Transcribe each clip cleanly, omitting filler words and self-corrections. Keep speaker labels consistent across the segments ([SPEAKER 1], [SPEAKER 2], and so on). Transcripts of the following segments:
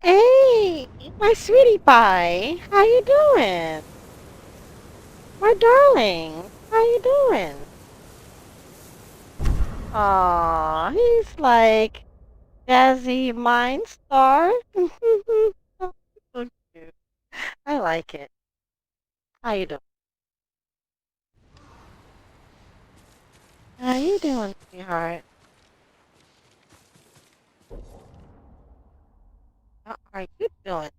[SPEAKER 1] Hey, my sweetie pie. How you doing? My darling. How you doing? Aw, he's like Jazzy Mind Star. So cute. I like it. How you doing? How you doing, sweetheart? How are you doing?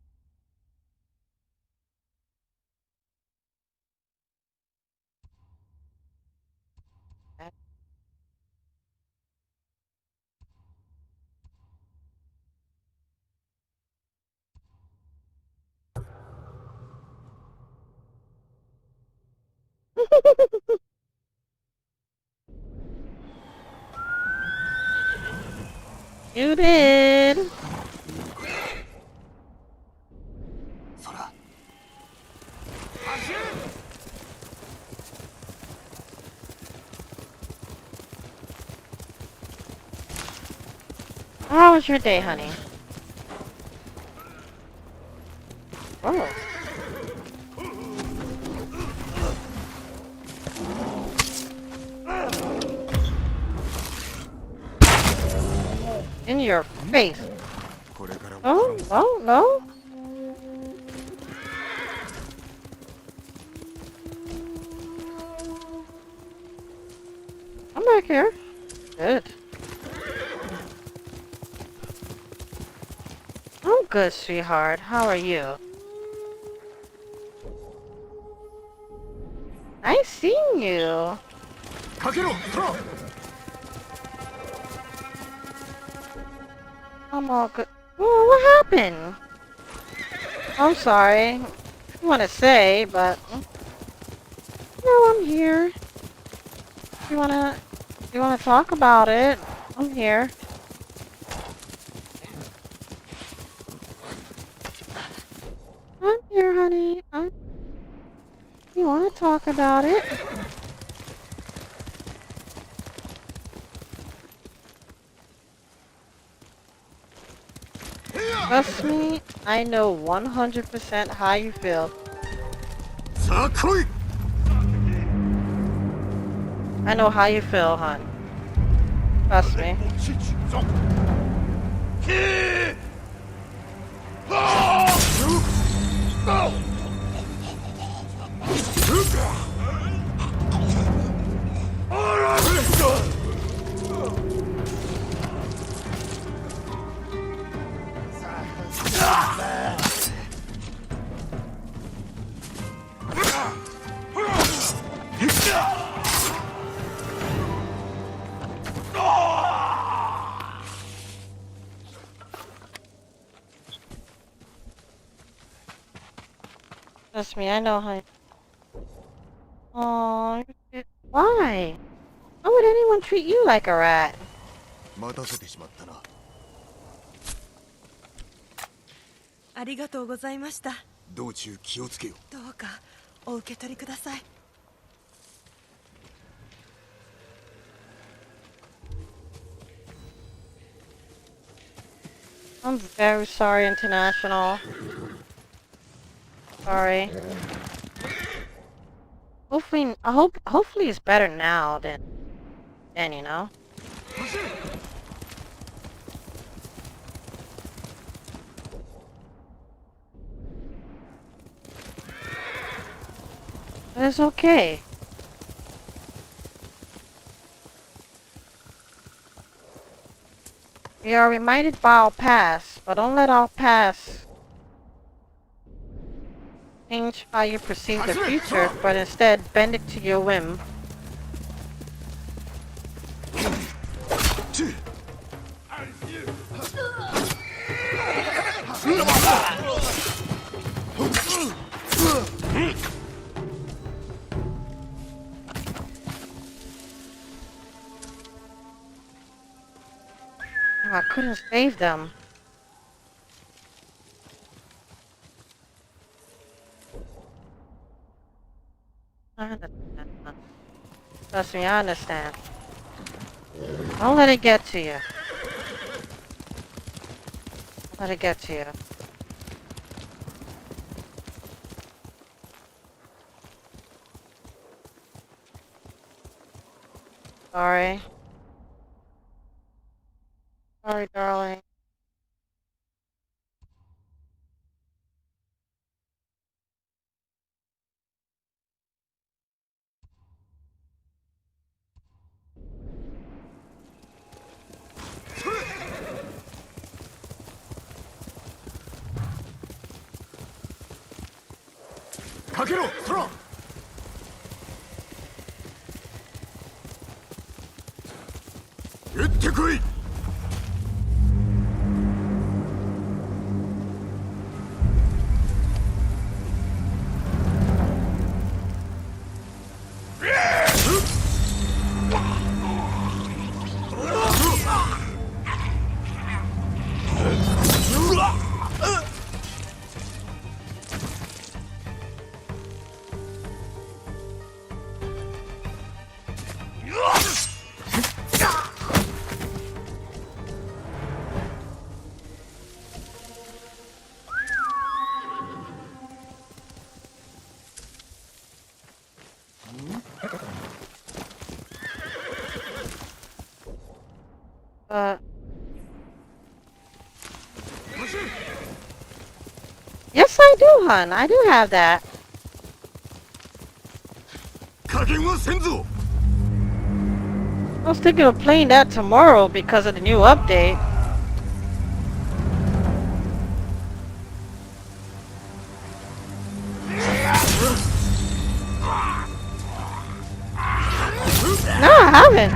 [SPEAKER 1] You did. How was your day, honey? Oh, in your face. Oh, no, no. I'm back here. Good. I'm good, sweetheart. How are you? Nice seeing you. I'm all good. Well, what happened? I'm sorry. I want to say, but no, I'm here. You wanna, you wanna talk about it? I'm here. I'm here, honey. You wanna talk about it? Trust me, I know 100% how you feel. I know how you feel, hon. Trust me. Trust me, I know how. Aww, why? Why would anyone treat you like a rat?
[SPEAKER 2] 待たせてしまったな。
[SPEAKER 3] ありがとうございました。
[SPEAKER 2] 道中気をつけよ。
[SPEAKER 3] どうかお受け取りください。
[SPEAKER 1] I'm very sorry, International. Sorry. Hopefully it's better now than then, you know? But it's okay. We are reminded by our past, but don't let our past change how you perceive the future, but instead bend it to your whim. Oh, I couldn't save them. I understand. Trust me, I understand. Don't let it get to you. Let it get to you. Sorry. Sorry, darling.
[SPEAKER 2] Kakero, Sora! 撃ってこい。
[SPEAKER 1] Yes, I do, hun. I do have that.
[SPEAKER 2] 加減はせんぞ。
[SPEAKER 1] I was thinking of playing that tomorrow because of the new update. No, I haven't.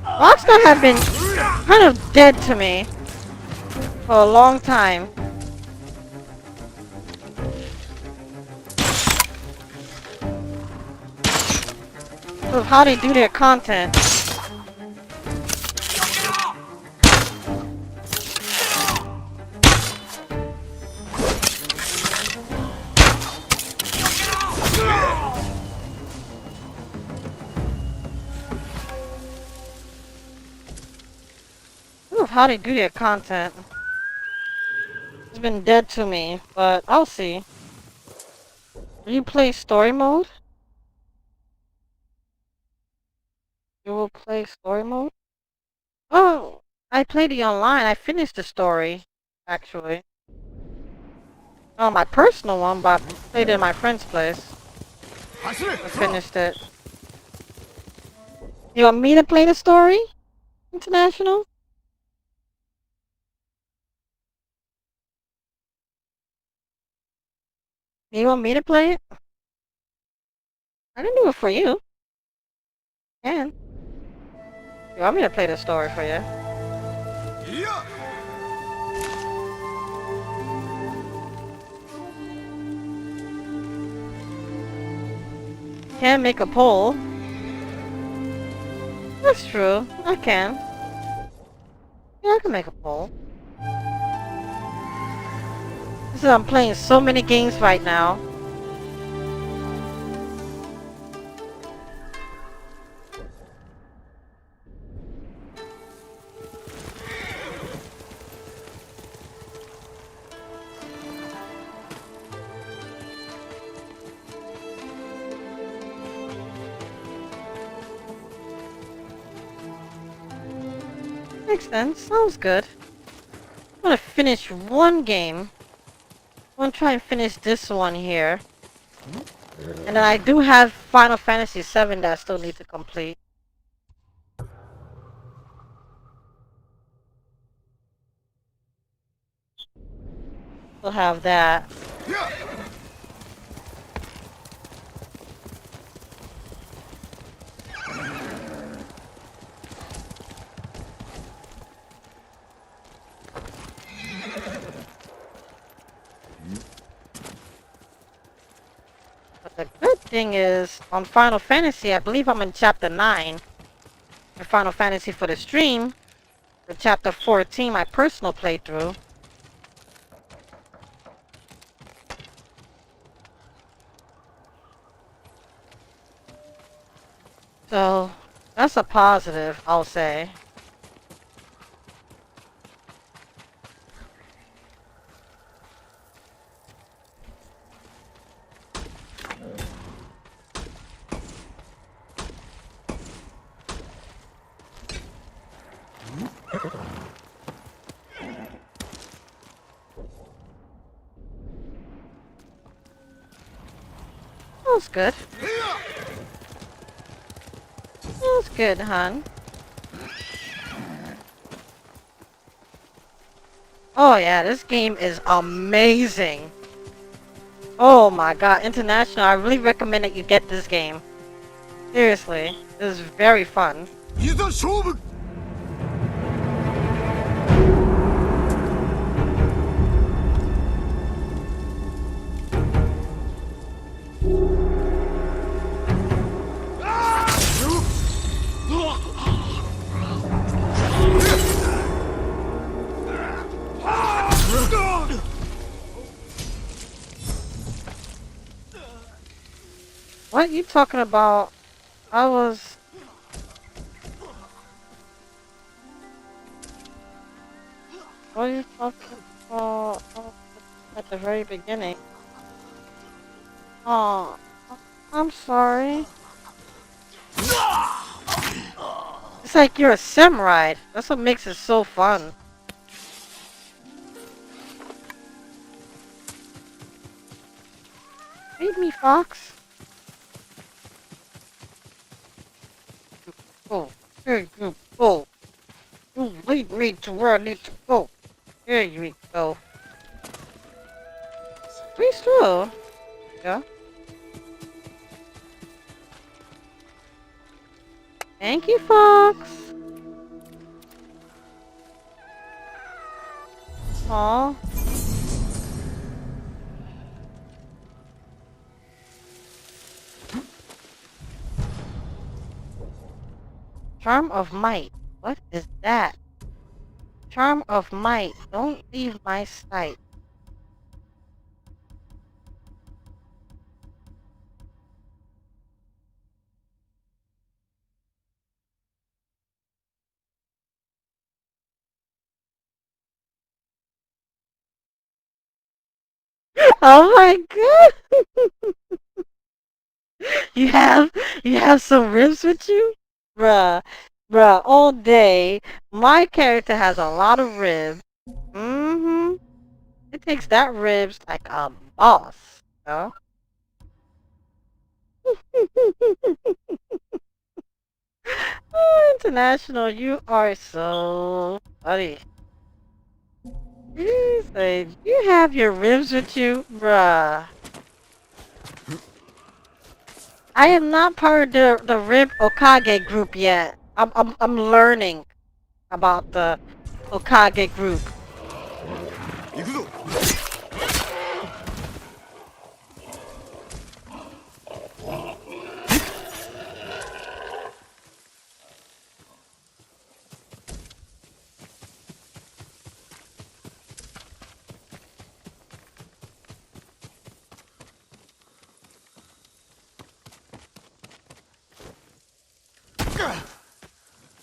[SPEAKER 1] Rockstar have been kind of dead to me for a long time. Of how they do their content. Of how they do their content. It's been dead to me, but I'll see. Do you play story mode? You will play story mode? Oh, I played the online. I finished the story, actually. Not my personal one, but I played it in my friend's place. I finished it. You want me to play the story? International? You want me to play it? I didn't do it for you. And you want me to play the story for you?
[SPEAKER 2] Yeah.
[SPEAKER 1] Can't make a poll. That's true. I can. Yeah, I can make a poll. This is, I'm playing so many games right now. Makes sense. Sounds good. I'm gonna finish one game. I'm gonna try and finish this one here. And then I do have Final Fantasy VII that I still need to complete. Still have that.
[SPEAKER 2] Yeah.
[SPEAKER 1] But the good thing is, on Final Fantasy, I believe I'm in Chapter 9. In Final Fantasy for the stream. For Chapter 14, my personal playthrough. So, that's a positive, I'll say. was good. That was good, hon. Oh yeah, this game is amazing. Oh my god, International, I really recommend that you get this game. Seriously, this is very fun.
[SPEAKER 2] いざ勝負
[SPEAKER 1] What are you talking about? I was... What are you talking about? Oh, at the very beginning. Oh, I'm sorry. It's like you're a samurai. That's what makes it so fun. Feed me, fox. Oh, here you go. You lead me to where I need to go. Here you go. Pretty slow. Yeah. Thank you, fox. Aw. Charm of might. What is that? Charm of might. Don't leave my sight. Oh my god! You have you have some ribs with you? Bruh. Bruh, all day. My character has a lot of ribs. Mm-hmm. It takes that ribs like a boss. You Oh, International, you are so funny. You say you have your ribs with you, bruh. I am not part of the rib Okage group yet. I'm learning about the Okage group.
[SPEAKER 2] 行くぞ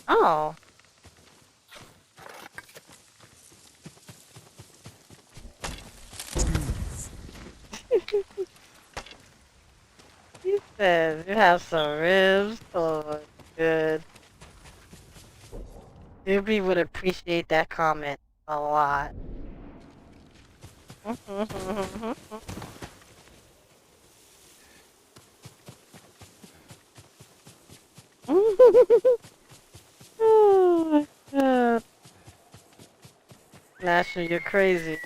[SPEAKER 1] Oh. He says you have some ribs. Oh, good. Ruby would appreciate that comment a lot. Oh my god. National, you're crazy.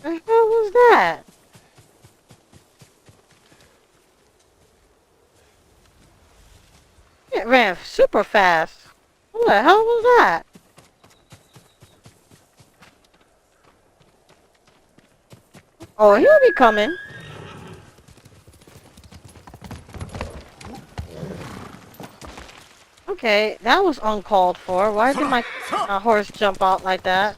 [SPEAKER 1] The hell was that? It ran super fast. What the hell was that? Oh, he'll be coming. Okay, that was uncalled for. Why did my horse jump out like that?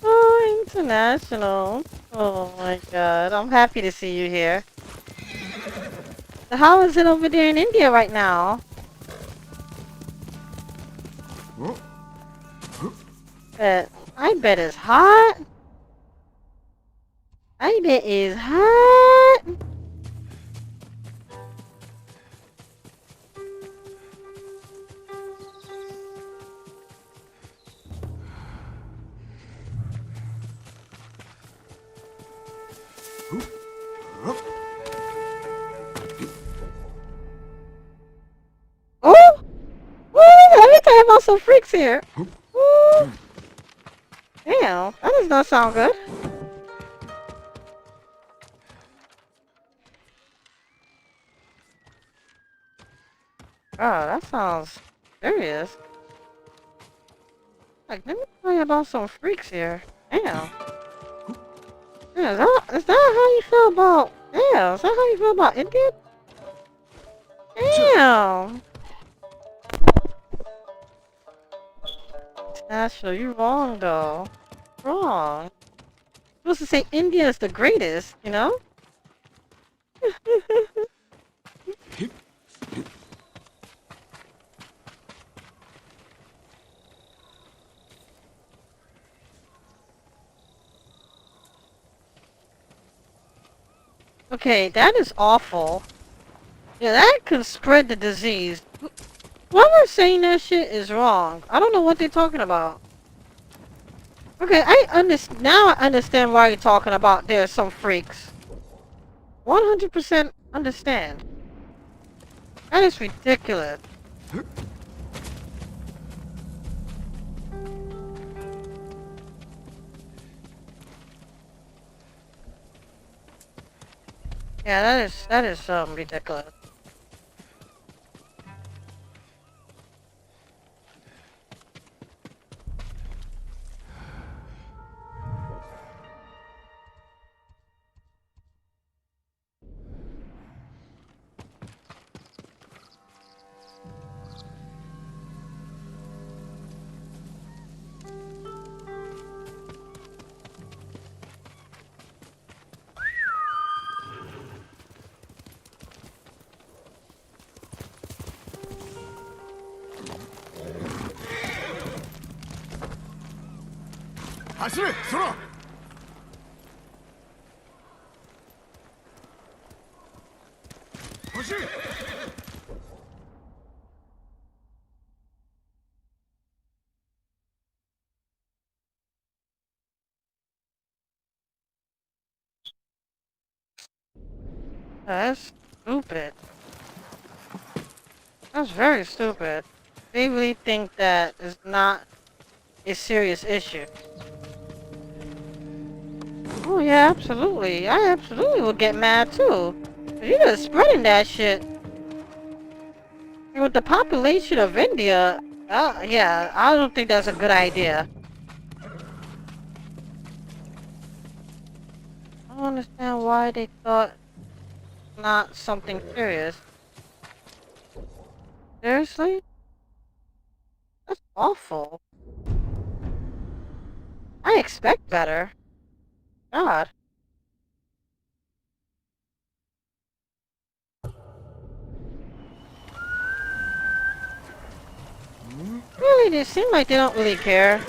[SPEAKER 1] Oh, international. Oh my god. I'm happy to see you here. So how is it over there in India right now? I bet it's hot. I bet it's hot. Oh! Woo! Let me tell you about some freaks here. Woo! Damn, that does not sound good. Oh, that sounds serious. Like, let me tell you about some freaks here. Damn. Yeah, is that how you feel about... Damn, is that how you feel about India? Damn. National, you're wrong though. Wrong. You're supposed to say India is the greatest, you know? Okay, that is awful. Yeah, that could spread the disease. Whoever's saying that shit is wrong. I don't know what they're talking about. Okay, now I understand why you're talking about there's some freaks. 100% understand. That is ridiculous. Yeah, that is ridiculous. That's stupid. That's very stupid. They really think that is not a serious issue. Oh yeah, absolutely. I absolutely would get mad too. You're just spreading that shit. And with the population of India, yeah, I don't think that's a good idea. I don't understand why they thought not something serious. Seriously? That's awful. I expect better. God. Really, they seem like they don't really care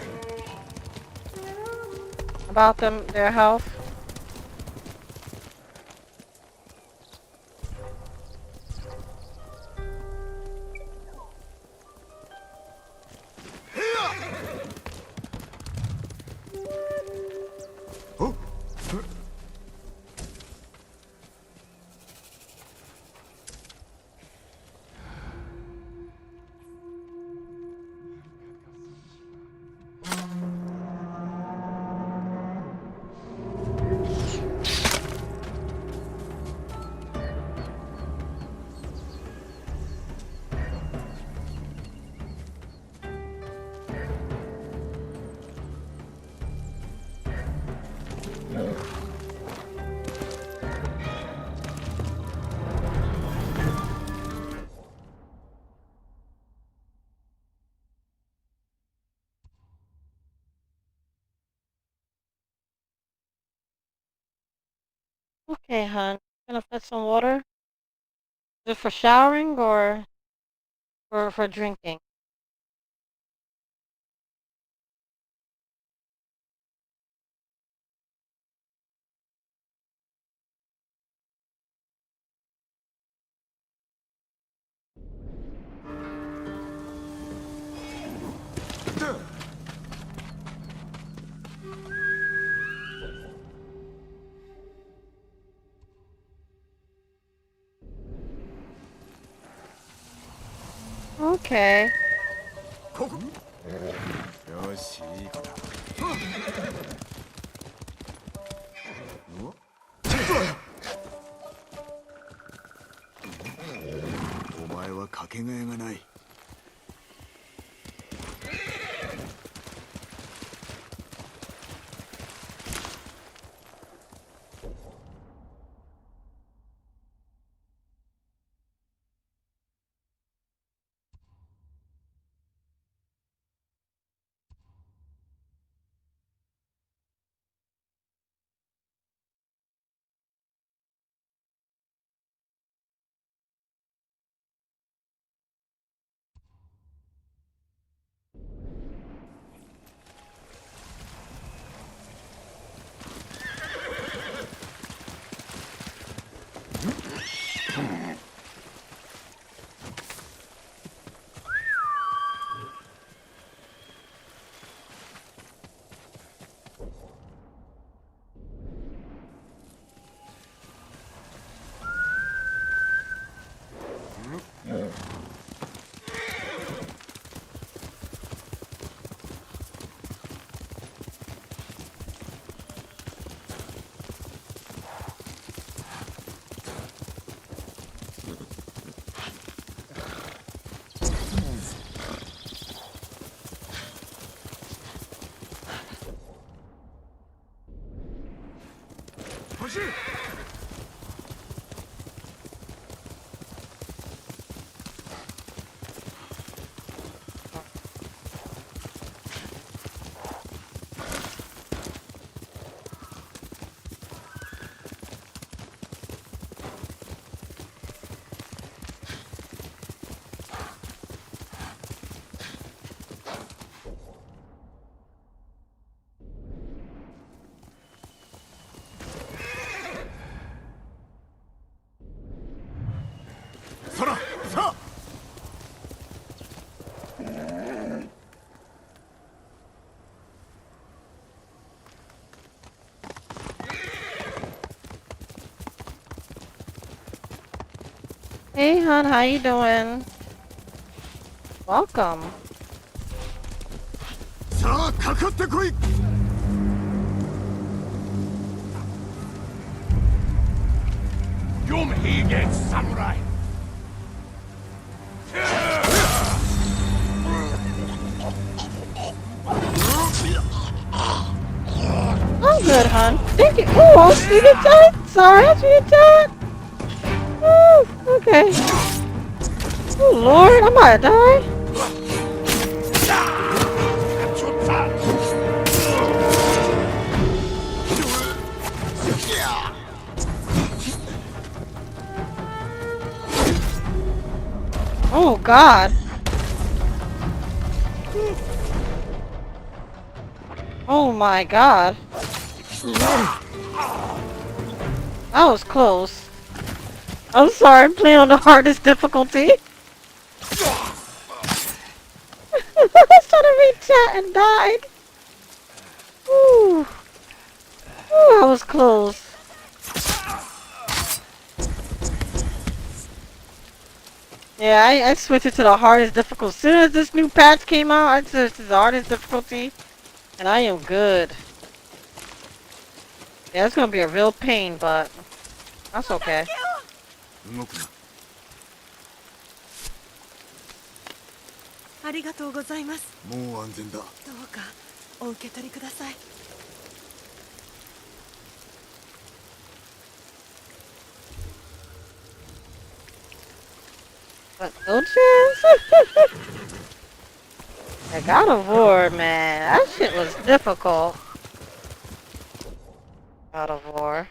[SPEAKER 1] about their health. Okay, hon. Gonna put some water? Is it for showering or for drinking? Okay.
[SPEAKER 2] ここよしいい子だうわお前はかけがえがない 走れ そらさあ
[SPEAKER 1] Hey, hon, how you doing? Welcome.
[SPEAKER 2] さあかかってこい You're heathen samurai
[SPEAKER 1] I'm good, hon. Thank you. Oh, sweet attack. Sorry, sweet attack. Woo, okay. Oh, Lord, I might die. Oh, God. Oh, my God. That was close. I'm sorry, I'm playing on the hardest difficulty. I was trying to read chat and died. Ooh. Ooh, I was close. Yeah, I switched it to the hardest difficulty. As soon as this new patch came out, I switched it to the hardest difficulty. And I am good. Yeah, it's gonna be a real pain, but that's okay.
[SPEAKER 2] 動くな
[SPEAKER 3] ありがとうございます。
[SPEAKER 2] もう安全だ
[SPEAKER 3] どうかお受け取りください。
[SPEAKER 1] But no chance? I got a war, man. That shit was difficult. God of War.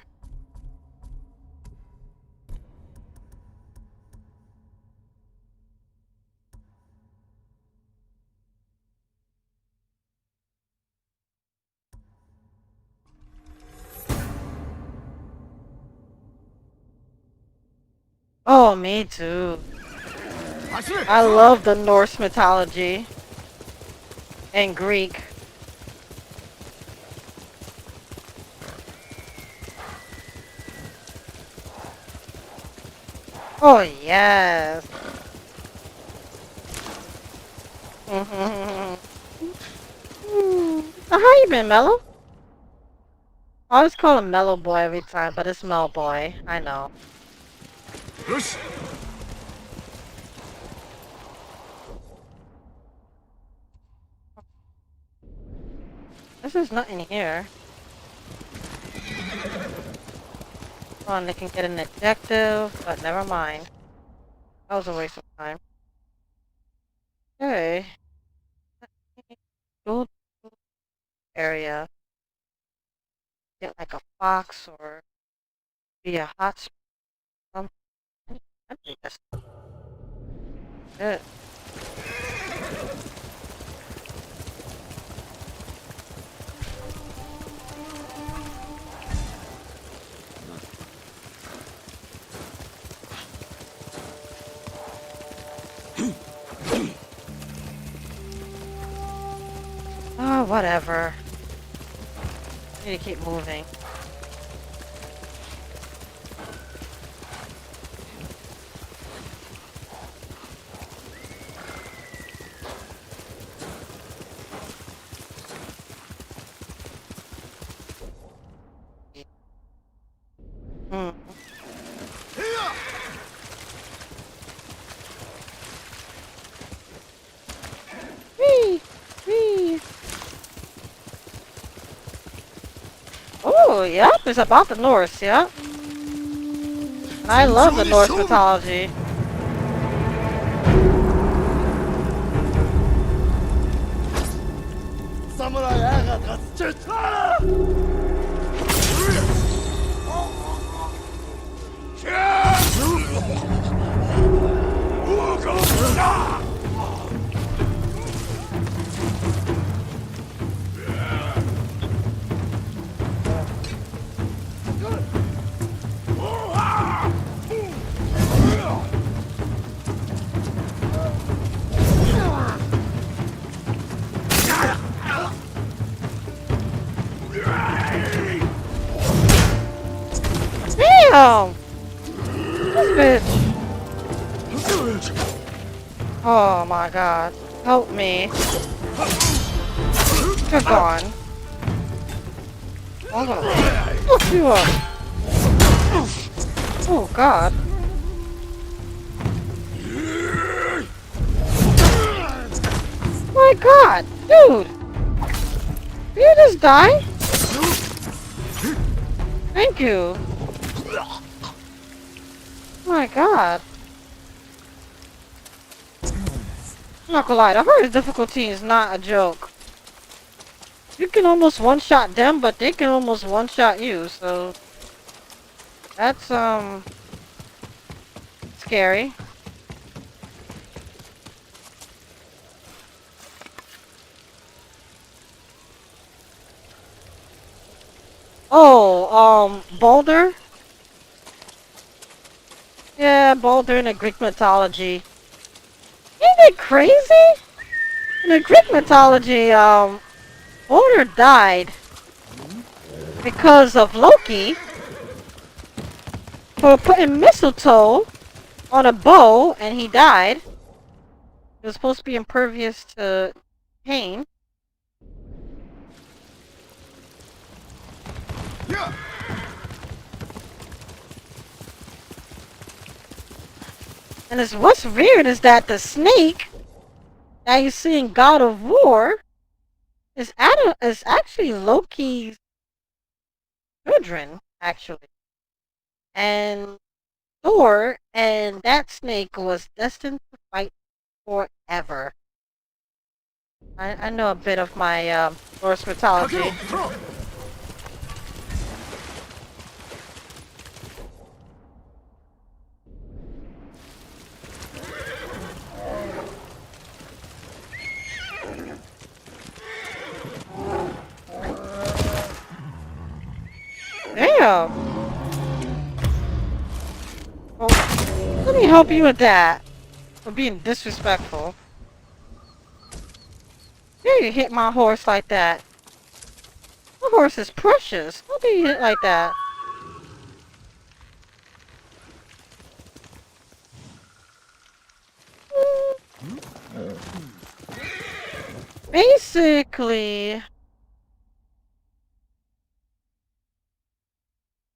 [SPEAKER 1] Oh, me too.
[SPEAKER 2] 走れ
[SPEAKER 1] I love the Norse mythology and Greek. Oh, yes. So how you been, Mellow? I always call him Mellow Boy every time, but it's Mel Boy. I know.
[SPEAKER 2] よし
[SPEAKER 1] There's nothing here. Oh, and they can get an objective, but never mind. That was a waste of time. Okay. Go to area. Get like a fox or be a hot spring. I think that's it. Oh, whatever. Need to keep moving. Hmm. Whee! Whee! Oh, yep, it's about the Norse, yep. And I love the Norse mythology. Damn! This bitch. Oh my god. Help me. You're gone. I'm gonna fuck you up. Oh god. My god! Dude! Did you just die? Thank you. My god. I'm not gonna lie, the hardest difficulty is not a joke. You can almost one-shot them, but they can almost one-shot you, so... That's, scary. Oh, Boulder? Yeah, Boulder in the Greek mythology. Ain't it crazy? In the Greek mythology, Boulder died because of Loki for putting mistletoe on a bow, and he died. It was supposed to be impervious to pain. And what's weird is that the snake that you see in God of War is actually Loki's children, actually. And Thor and that snake was destined to fight forever. I know a bit of my Norse mythology. Damn! Oh. Let me help you with that. For being disrespectful. Yeah, you hit my horse like that. My horse is precious. How do you hit like that? Basically,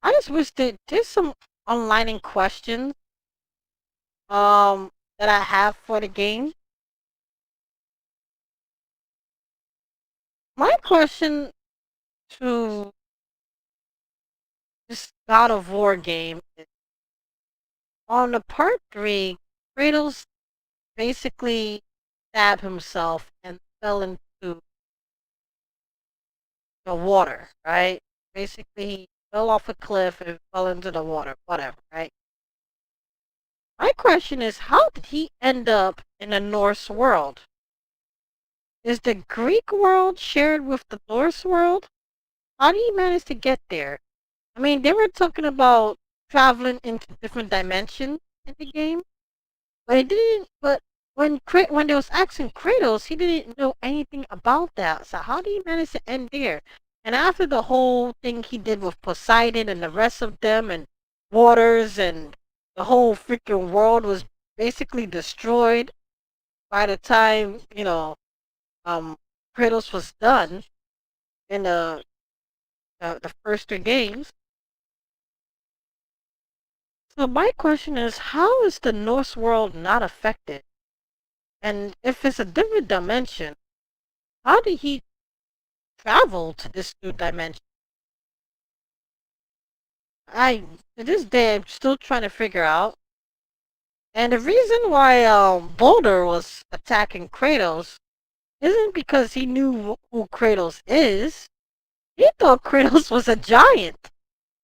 [SPEAKER 1] I just wish that there's some aligning questions that I have for the game. My question to this God of War game is on the part 3, Kratos basically stabbed himself and fell into the water, right? Basically, he fell off a cliff and fell into the water, whatever, right? My question is, how did he end up in the Norse world? Is the Greek world shared with the Norse world? How do you manage to get there? I mean, they were talking about traveling into different dimensions in the game, but it didn't. But when they was asking Kratos, he didn't know anything about that. So how did he manage to end there? And after the whole thing he did with Poseidon and the rest of them, and waters, and the whole freaking world was basically destroyed by the time Kratos was done in the first 3 games. So my question is, how is the Norse world not affected? And if it's a different dimension, how did he travel to this new dimension? To this day, I'm still trying to figure out. And the reason why Boulder was attacking Kratos isn't because he knew who Kratos is. He thought Kratos was a giant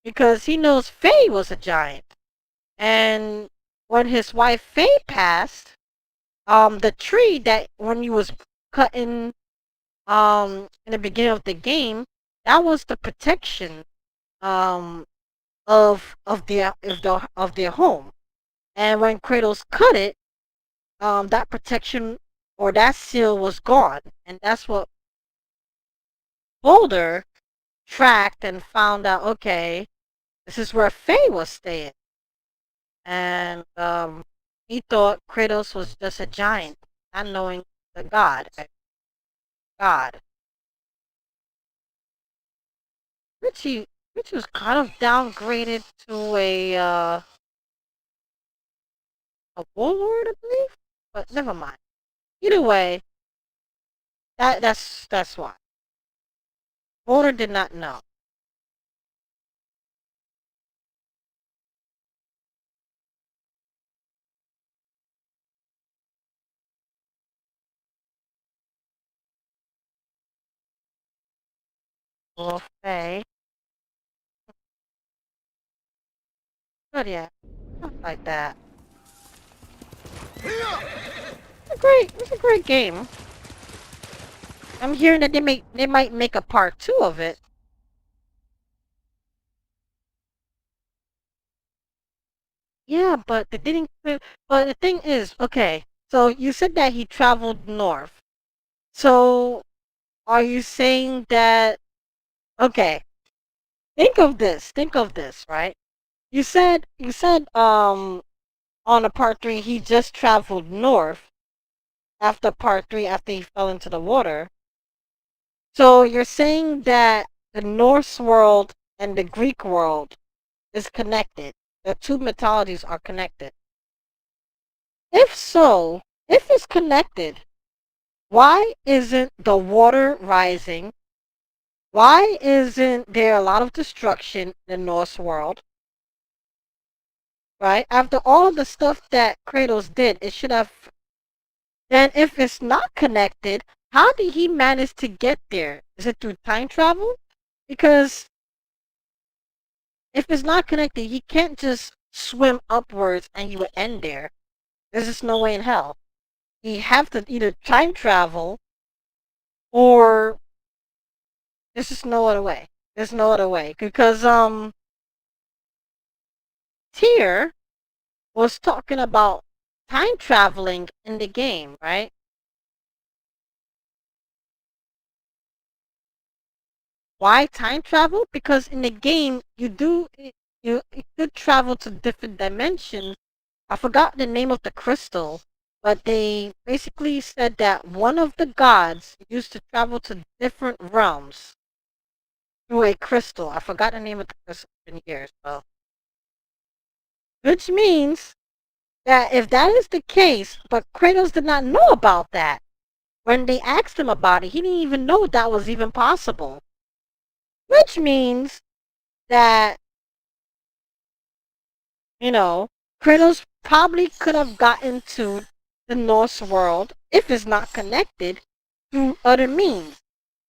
[SPEAKER 1] because he knows Faye was a giant. And when his wife Faye passed, the tree that when he was cutting in the beginning of the game, that was the protection um of their home. And when Kratos cut it, that protection or that seal was gone, and that's what Boulder tracked and found out. Okay, this is where Faye was staying, and he thought Kratos was just a giant, not knowing the God, which he which was kind of downgraded to a warlord, I believe. But never mind. Either way, that's why. Boulder did not know. Well, Faye. But yeah, stuff like that. It's a great game. I'm hearing that they might make a part 2 of it. Yeah, but they didn't. But the thing is, okay. So you said that he traveled north. So are you saying that? Okay, think of this. Think of this, right? You said on the part 3 he just traveled north after part 3 after he fell into the water. So you're saying that the Norse world and the Greek world is connected. The two mythologies are connected. If so, if it's connected, why isn't the water rising? Why isn't there a lot of destruction in the Norse world? Right? After all of the stuff that Kratos did, it should have. Then if it's not connected, how did he manage to get there? Is it through time travel? Because if it's not connected, he can't just swim upwards and he would end there. There's just no way in hell. He have to either time travel or there's just no other way. There's no other way. Because Tyr was talking about time traveling in the game, right? Why time travel? Because in the game you could travel to different dimensions. I forgot the name of the crystal, but they basically said that one of the gods used to travel to different realms through a crystal. I forgot the name of the crystal in years, so which means that if that is the case, but Kratos did not know about that. When they asked him about it, he didn't even know that was even possible. Which means that, you know, Kratos probably could have gotten to the Norse world, if it's not connected, through other means.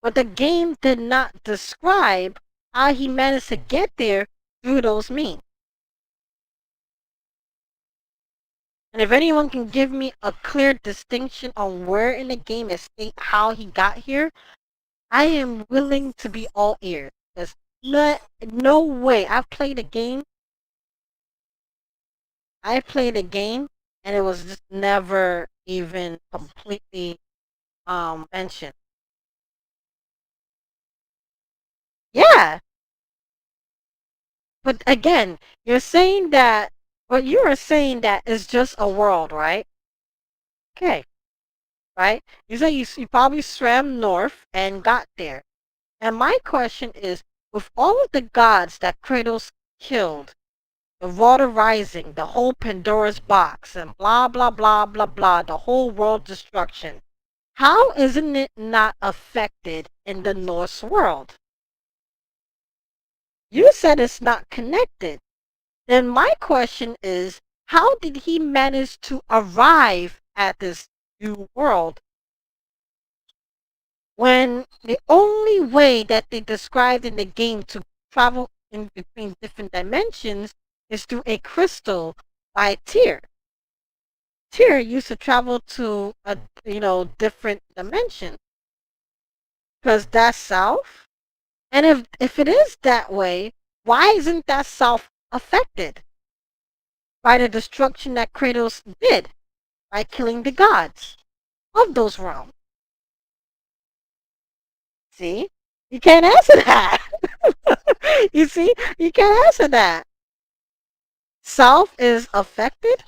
[SPEAKER 1] But the game did not describe how he managed to get there through those means. And if anyone can give me a clear distinction on where in the game it state how he got here, I am willing to be all ears. There's no way. I played a game and it was just never even completely mentioned. Yeah. But again, you're saying that what you are saying that is just a world, right? Okay. Right? You say you probably swam north and got there. And my question is, with all of the gods that Kratos killed, the water rising, the whole Pandora's box, and blah, blah, blah, blah, blah, the whole world destruction, how isn't it not affected in the Norse world? You said it's not connected. Then my question is, how did he manage to arrive at this new world when the only way that they described in the game to travel in between different dimensions is through a crystal by Tyr. Tyr used to travel to a different dimension because that's south. And if it is that way, why isn't that south affected by the destruction that Kratos did by killing the gods of those realms? See, you can't answer that. You see, you can't answer that. South is affected.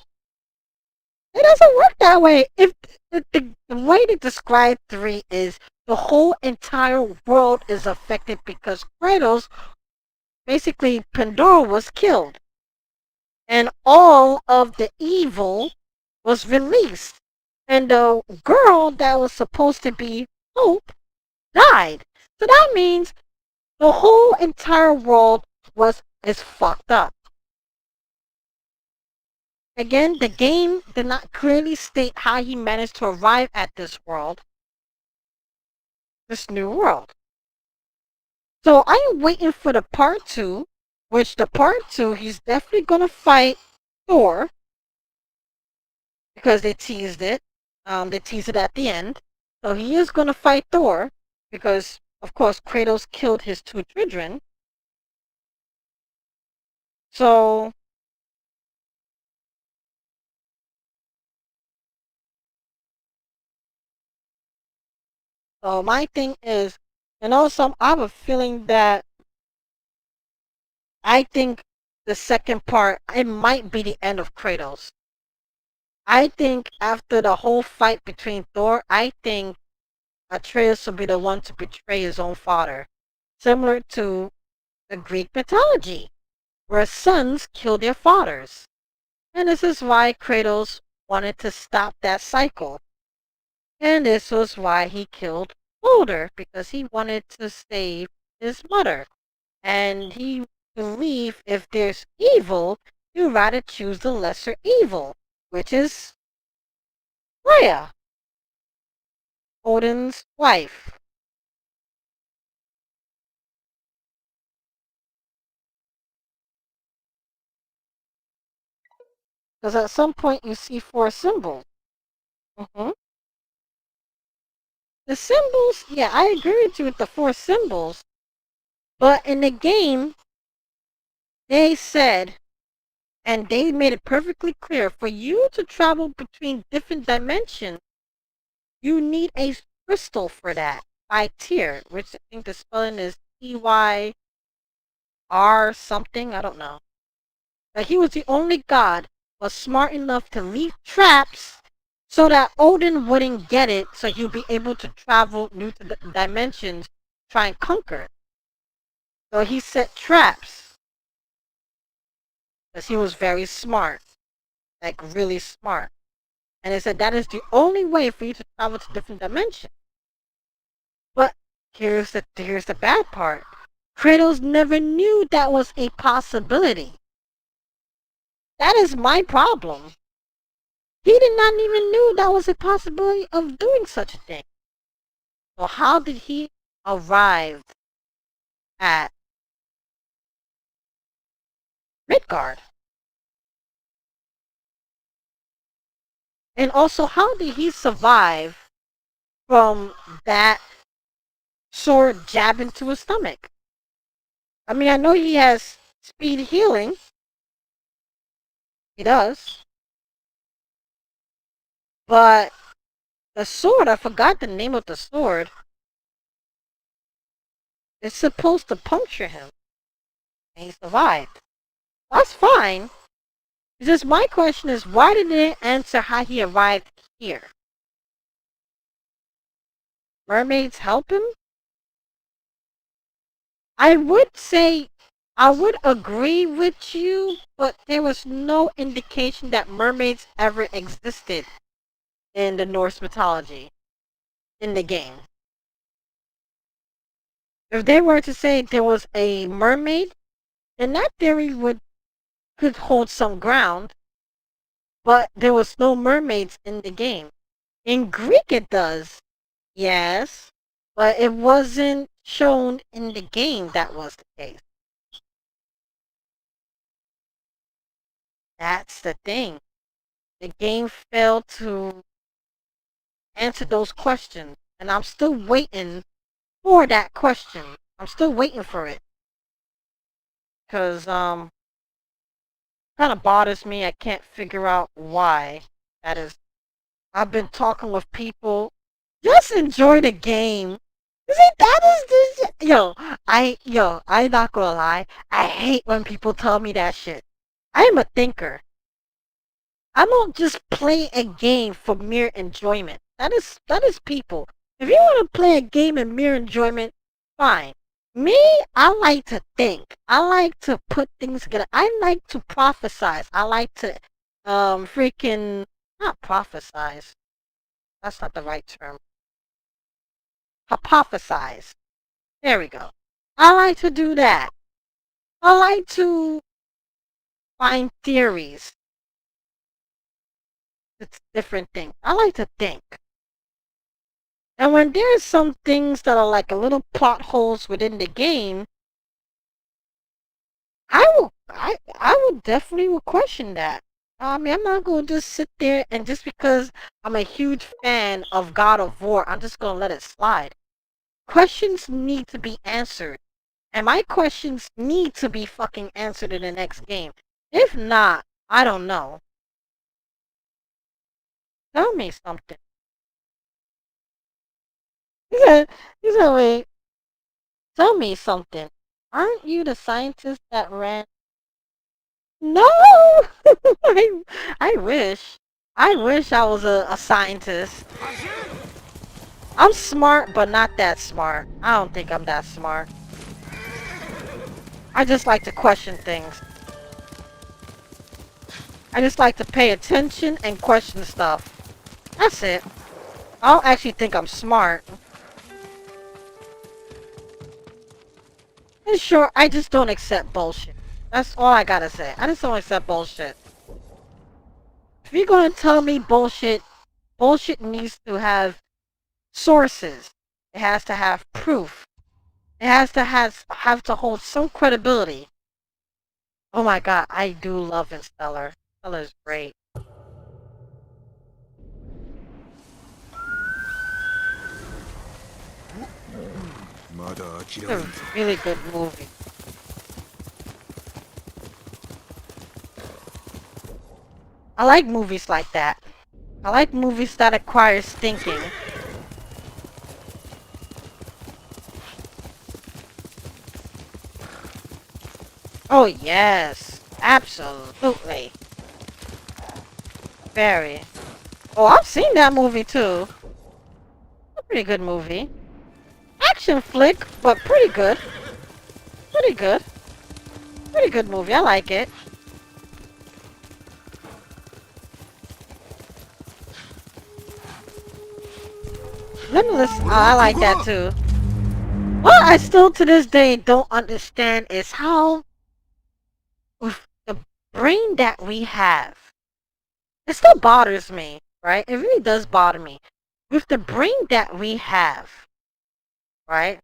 [SPEAKER 1] It doesn't work that way. If the way to describe three is the whole entire world is affected because Kratos, basically Pandora was killed. And all of the evil was released. And the girl that was supposed to be Hope died. So that means the whole entire world is fucked up. Again, the game did not clearly state how he managed to arrive at this world, this new world. So I am waiting for the part two, which the part two, he's definitely going to fight Thor, because they teased it. They teased it at the end. So he is going to fight Thor, because, of course, Kratos killed his two children. So my thing is, and also I have a feeling that I think the second part, it might be the end of Kratos. I think after the whole fight between Thor, I think Atreus will be the one to betray his own father. Similar to the Greek mythology, where sons kill their fathers. And this is why Kratos wanted to stop that cycle. And this was why he killed Balder, because he wanted to save his mother. And he believed if there's evil, you'd rather choose the lesser evil, which is Freya, Odin's wife. Because at some point you see four symbols. hmm The symbols, yeah, I agree with you with the four symbols. But in the game, they said, And they made it perfectly clear for you to travel between different dimensions, you need a crystal for that by tier, which I think the spelling is TYR something. I don't know. But he was the only god was smart enough to leave traps so that Odin wouldn't get it, so he'd be able to travel new to the dimensions, try and conquer it. So he set traps because he was very smart, like really smart. And they said that is the only way for you to travel to different dimensions. But here's the bad part. Kratos never knew that was a possibility. That is my problem. He did not even knew that was a possibility of doing such a thing. So how did he arrive at Midgard? And also, how did he survive from that sword jabbing to his stomach? I mean, I know he has speed healing. He does. But the sword, I forgot the name of the sword. It's supposed to puncture him. And he survived. That's fine. It's just my question is, why didn't it answer how he arrived here? Mermaids help him? I would say, I would agree with you, but there was no indication that mermaids ever existed in the Norse mythology, in the game. If they were to say there was a mermaid, then that theory could hold some ground, but there was no mermaids in the game. In Greek it does, yes, but it wasn't shown in the game that was the case. That's the thing. The game failed to answer those questions, and I'm still waiting for that question. I'm still waiting for it. Because, kind of bothers me. I can't figure out why that is. I've been talking with people. Just enjoy the game. See, that is the I'm not gonna lie. I hate when people tell me that shit. I am a thinker. I don't just play a game for mere enjoyment. That is people. If you want to play a game in mere enjoyment, fine. Me, I like to think. I like to put things together. I like to prophesize. I like to freaking not prophesize. That's not the right term. Hypothesize. There we go. I like to do that. I like to find theories. It's different things. I like to think. And when there's some things that are like a little plot holes within the game, I will definitely will question that. I mean, I'm not going to just sit there and just because I'm a huge fan of God of War, I'm just going to let it slide. Questions need to be answered. And my questions need to be fucking answered in the next game. If not, I don't know. Tell me something. He said, wait, tell me something. Aren't you the scientist that ran? No! I wish. I wish I was a scientist. I'm smart, but not that smart. I don't think I'm that smart. I just like to question things. I just like to pay attention and question stuff. That's it. I don't actually think I'm smart. And sure, I just don't accept bullshit. That's all I gotta say. I just don't accept bullshit. If you're gonna tell me bullshit, bullshit needs to have sources. It has to have proof. It has to have to hold some credibility. Oh my god, I do love Stellar. Stellar's great. It's a really good movie. I like movies like that. I like movies that requires thinking. Oh yes, absolutely. Very. Oh, I've seen that movie too. A pretty good movie. Action flick, but pretty good. Pretty good. Pretty good movie. I like it. Limitless. Oh, I like that too. What I still to this day don't understand is how with the brain that we have, it still bothers me, right? It really does bother me. With the brain that we have, right?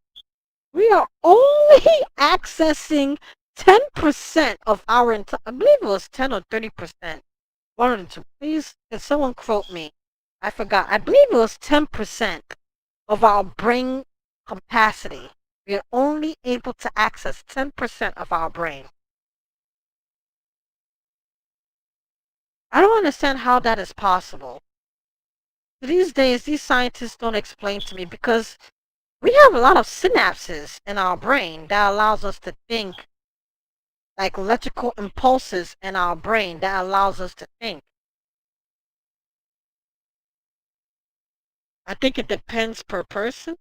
[SPEAKER 1] We are only accessing 10% of our entire, I believe it was 10 or 30%. One of the two. Please, can someone quote me? I forgot. I believe it was 10% of our brain capacity. We are only able to access 10% of our brain. I don't understand how that is possible. These days, these scientists don't explain to me because we have a lot of synapses in our brain that allows us to think, like electrical impulses in our brain that allows us to think. I think it depends per person.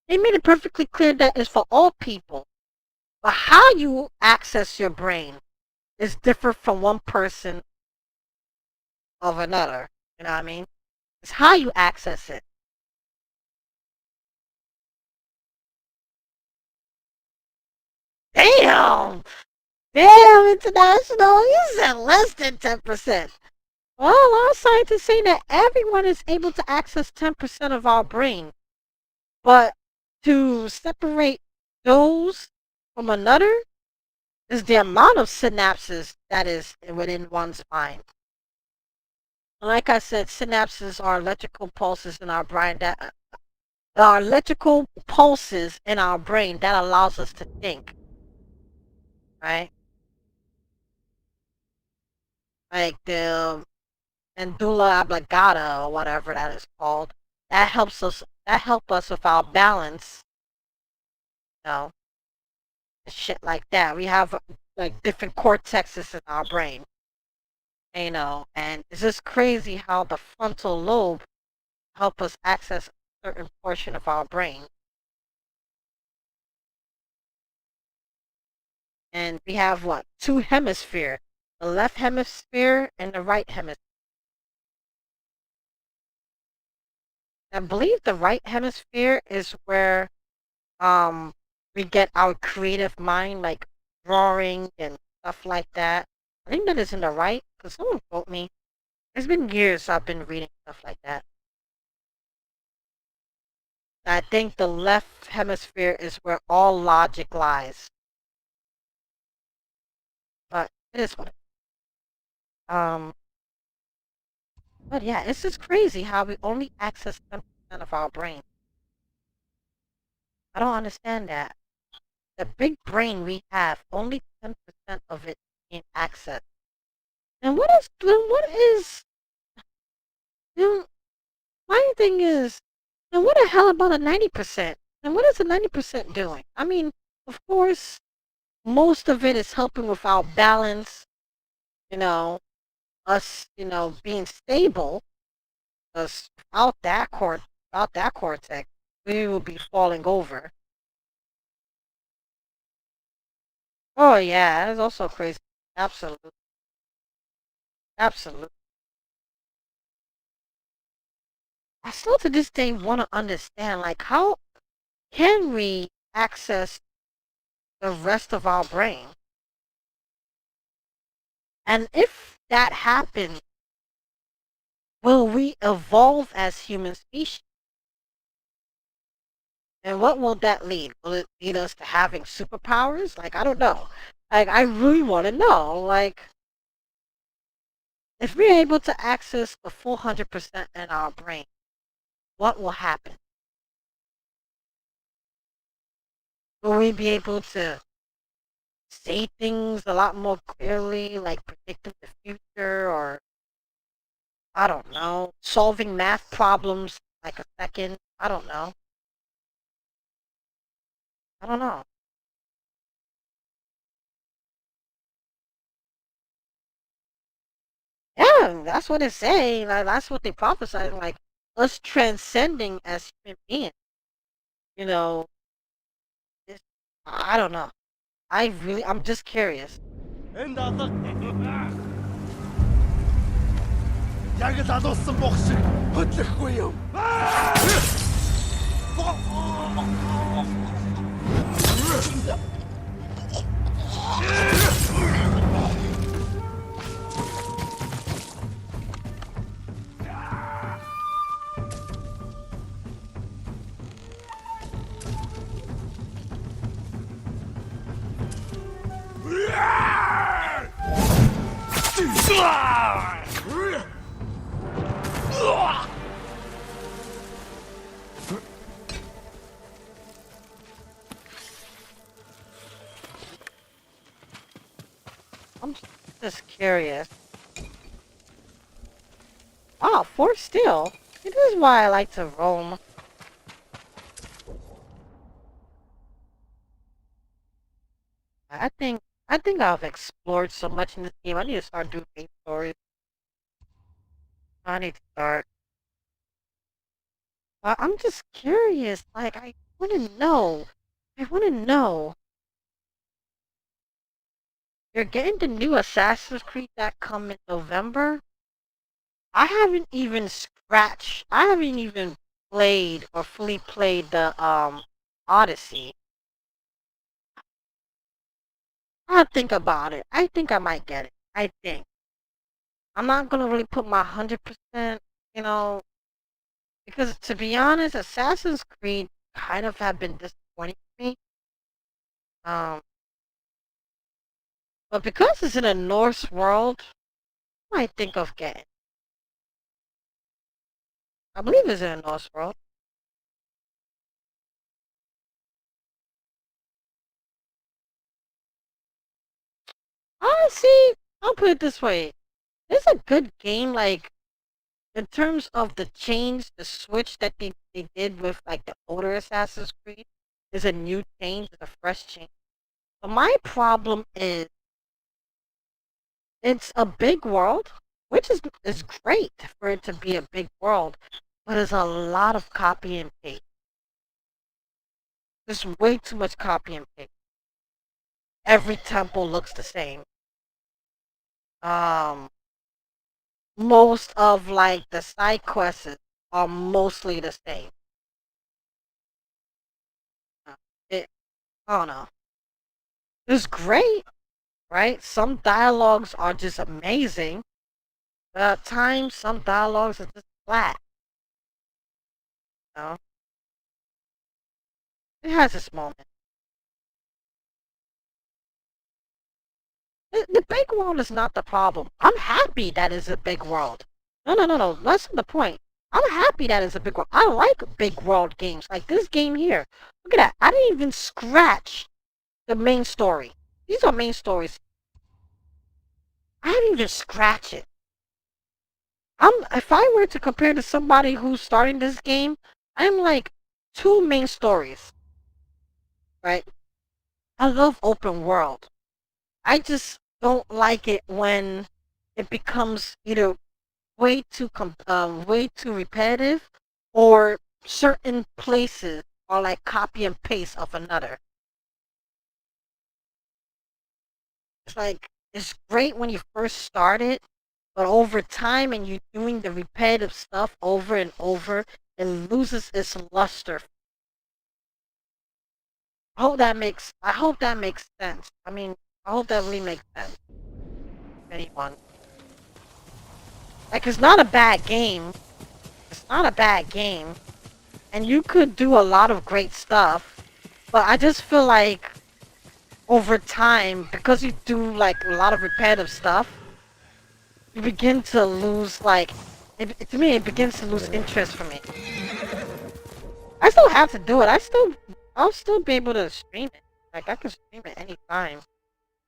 [SPEAKER 1] They made it perfectly clear that it's for all people. But how you access your brain is different from one person of another. You know what I mean? It's how you access it. Damn! Damn, International, you said less than 10%. Well, a lot of scientists say that everyone is able to access 10% of our brain. But to separate those from another is the amount of synapses that is within one's mind. Like I said, synapses are electrical pulses in our brain that are electrical pulses in our brain that allows us to think, right? Like the medulla oblongata or whatever that is called. That helps us. That help us with our balance, you know, and shit like that. We have like different cortexes in our brain, you know, and it's just crazy how the frontal lobe help us access a certain portion of our brain. And we have what? Two hemisphere. The left hemisphere and the right hemisphere. I believe the right hemisphere is where um we get our creative mind, like drawing and stuff like that. I think that is in the right, because someone quote me. It's been years I've been reading stuff like that. I think the left hemisphere is where all logic lies. But it is what it is. But yeah, it's just crazy how we only access 10% of our brain. I don't understand that. The big brain we have, only 10% of it being accessed. And you know, my thing is, and what the hell about the 90%? And what is the 90% doing? I mean, of course, most of it is helping with our balance, you know, us, being stable, because without that cortex, we will be falling over. Oh yeah, that's also crazy. Absolutely. Absolutely. I still to this day want to understand, like, how can we access the rest of our brain? And if that happens, will we evolve as human species? And what will that lead? Will it lead us to having superpowers? Like, I don't know. Like, I really want to know. Like, if we're able to access the full 100% in our brain, what will happen? Will we be able to say things a lot more clearly, like predicting the future, or I don't know, solving math problems like a second. I don't know. I don't know. Yeah, that's what it's saying. Like, that's what they prophesied. Like us transcending as human beings. You know, it's, I don't know. I'm just curious.
[SPEAKER 2] Энд алга. Яг л алуулсан бох шиг хөдлөхгүй юм.
[SPEAKER 1] I'm just curious. Wow, 4 steel. This is why I like to roam. I think I've explored so much in this game. I need to start doing main stories. I need to start. I'm just curious. Like, I want to know. I want to know. You're getting the new Assassin's Creed that come in November. I haven't even scratched. I haven't even played or fully played the Odyssey. I'll think about it. I think I might get it. I think. I'm not gonna really put my 100%, you know, because to be honest, Assassin's Creed kind of have been disappointing to me. Um, but because it's in a Norse world, I might think of getting. I believe it's in a Norse world. I see. I'll put it this way. It's a good game, like in terms of the change, the switch that they did with like the older Assassin's Creed is a new change, it's a fresh change. But my problem is it's a big world, which is great for it to be a big world, but there's a lot of copy and paste. There's way too much copy and paste. Every temple looks the same. Um, most of like the side quests are mostly the same. It, I don't know. It's great, right? Some dialogues are just amazing. But at times, some dialogues are just flat. You know? It has its moment. The big world is not the problem. I'm happy that it's a big world. No, no, no, no. That's not the point. I'm happy that it's a big world. I like big world games. Like this game here. Look at that. I didn't even scratch the main story. These are main stories. I didn't even scratch it. If I were to compare to somebody who's starting this game, I'm like 2 main stories. Right? I love open world. I just don't like it when it becomes either way too repetitive, or certain places are like copy and paste of another. It's like it's great when you first start it, but over time and you're doing the repetitive stuff over and over, it loses its luster. I hope that makes sense. I mean, I hope that really makes sense. Anyone. Like it's not a bad game. It's not a bad game. And you could do a lot of great stuff. But I just feel like over time, because you do like a lot of repetitive stuff, you begin to lose like to me it begins to lose interest for me. I still have to do it. I'll still be able to stream it. Like I can stream it anytime.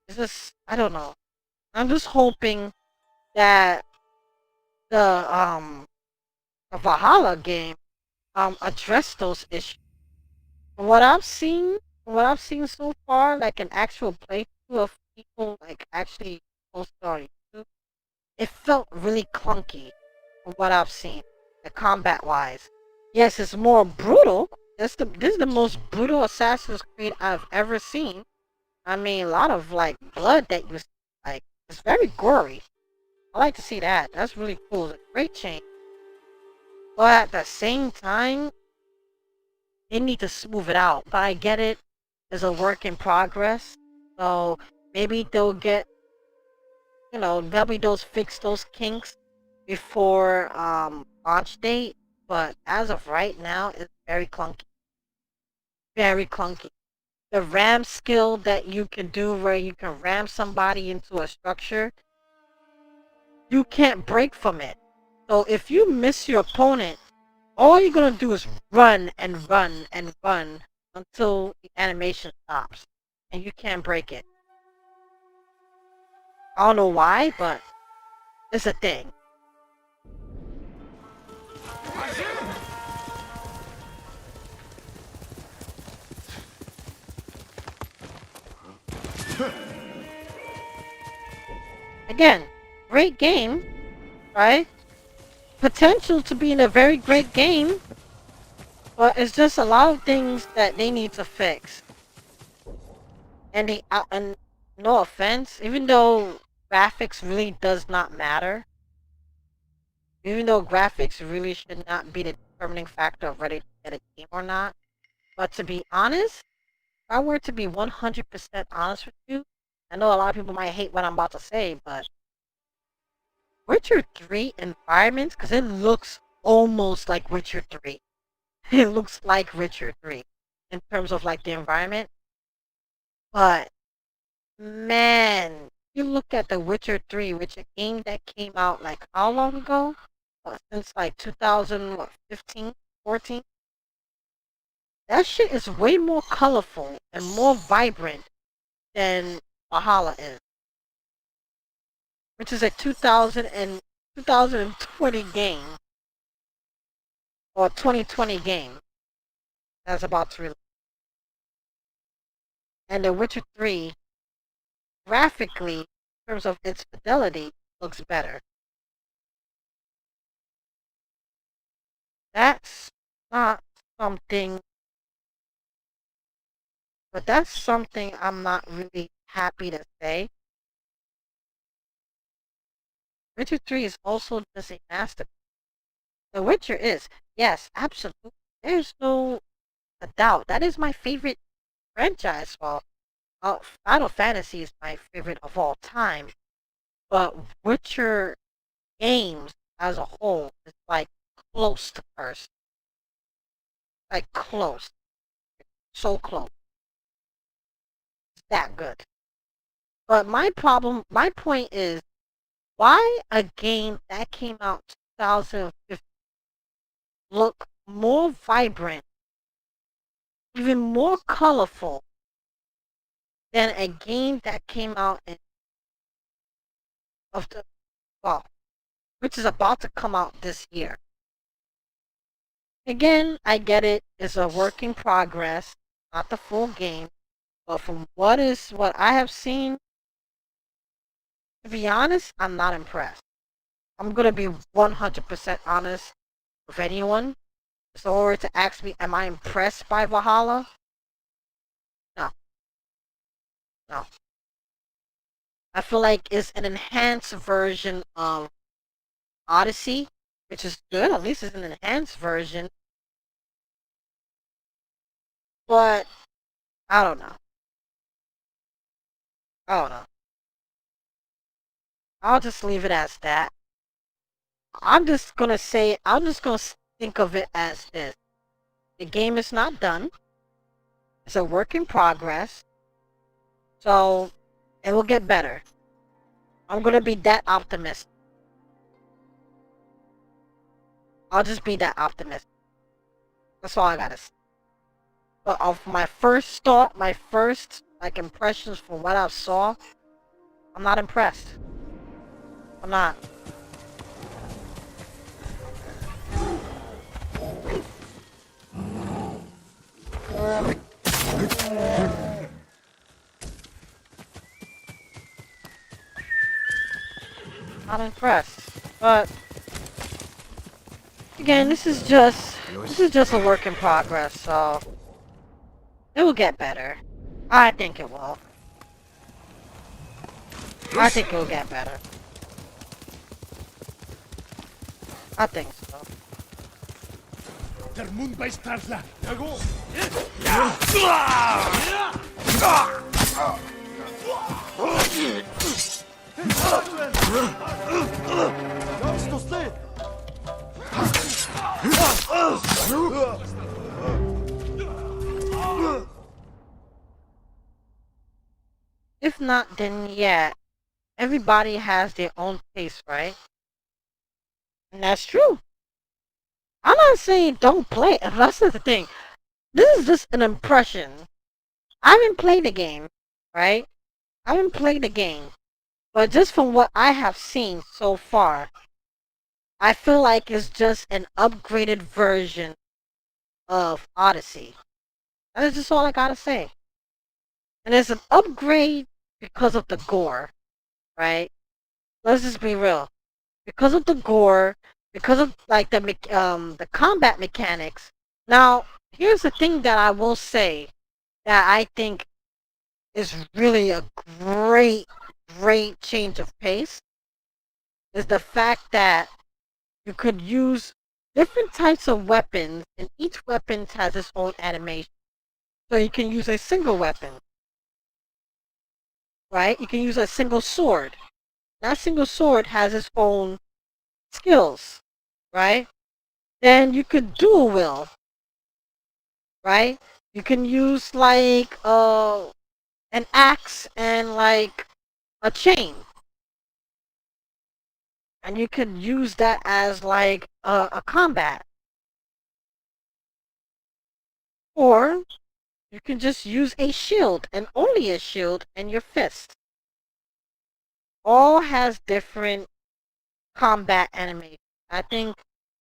[SPEAKER 1] It's just, I don't know. I'm just hoping that the Valhalla game address those issues. From what I've seen, so far, like an actual playthrough of people like actually posted on YouTube, it felt really clunky from what I've seen, the combat wise. Yes, it's more brutal. This is the most brutal Assassin's Creed I've ever seen. I mean, a lot of like blood that you see, like it's very gory. I like to see that. That's really cool. It's a great change. But at the same time, they need to smooth it out. But I get it. It's a work in progress. So maybe they'll get, maybe they'll fix those kinks before launch date. But as of right now, it's very clunky. Very clunky. The ram skill that you can do where you can ram somebody into a structure, you can't break from it. So if you miss your opponent, all you're gonna do is run and run and run until the animation stops. And you can't break it. I don't know why, but it's a thing. Again, great game, right? Potential to be in a very great game, but it's just a lot of things that they need to fix. And no offense, even though graphics really does not matter, even though graphics really should not be the determining factor of whether to get a game or not, but to be honest, if I were to be 100% honest with you, I know a lot of people might hate what I'm about to say, but Witcher 3 environments, because it looks almost like Witcher 3. It looks like Witcher 3 in terms of like the environment. But man, you look at The Witcher 3, which a game that came out like how long ago? Since like 2015, 14. That shit is way more colorful and more vibrant than Valhalla is, which is a 2020 game or 2020 game that's about to release. And The Witcher 3, graphically, in terms of its fidelity, looks better. That's not something, but that's something I'm not really happy to say. Witcher 3 is also just a masterpiece. The Witcher is, yes, absolutely. There's no doubt. That is my favorite franchise. Well, Final Fantasy is my favorite of all time. But Witcher games as a whole is like close to first. Like close. So close. It's that good. But my point is, why a game that came out 2015 look more vibrant, even more colorful than a game that came out of the well, which is about to come out this year. Again, I get it. It's a work in progress, not the full game. But from what I have seen, to be honest, I'm not impressed. I'm gonna be 100% honest with anyone. If someone were to ask me, am I impressed by Valhalla? No. No. I feel like it's an enhanced version of Odyssey, which is good. At least it's an enhanced version. But I don't know. I don't know. I'll just leave it as that. I'm just gonna think of it as this. The game is not done. It's a work in progress. So it will get better. I'm gonna be that optimistic. I'll just be that optimistic. That's all I gotta say. But of my first thought, my first like impressions from what I saw, I'm not impressed. I'm not. Not impressed. But again, this is just a work in progress, so it will get better. I think it will. I think it will get better. I think so.
[SPEAKER 2] Der Mund bei Stadler. Ja, go.
[SPEAKER 1] If not, then yeah. Everybody has their own taste, right? And that's true. I'm not saying don't play it. That's the thing. This is just an impression. I haven't played the game, right? I haven't played the game. But just from what I have seen so far, I feel like it's just an upgraded version of Odyssey. That is just all I gotta say. And it's an upgrade because of the gore, right? Let's just be real. Because of the gore, because of like the combat mechanics. Now, here's the thing that I will say that I think is really a great change of pace is the fact that you could use different types of weapons, and each weapon has its own animation. So you can use a single weapon, right? You can use a single sword. That single sword has its own skills, right? Then you could dual wield, right? You can use like an axe and like a chain, and you could use that as like a combat, or you can just use a shield and only a shield and your fist. All has different combat animation. I think,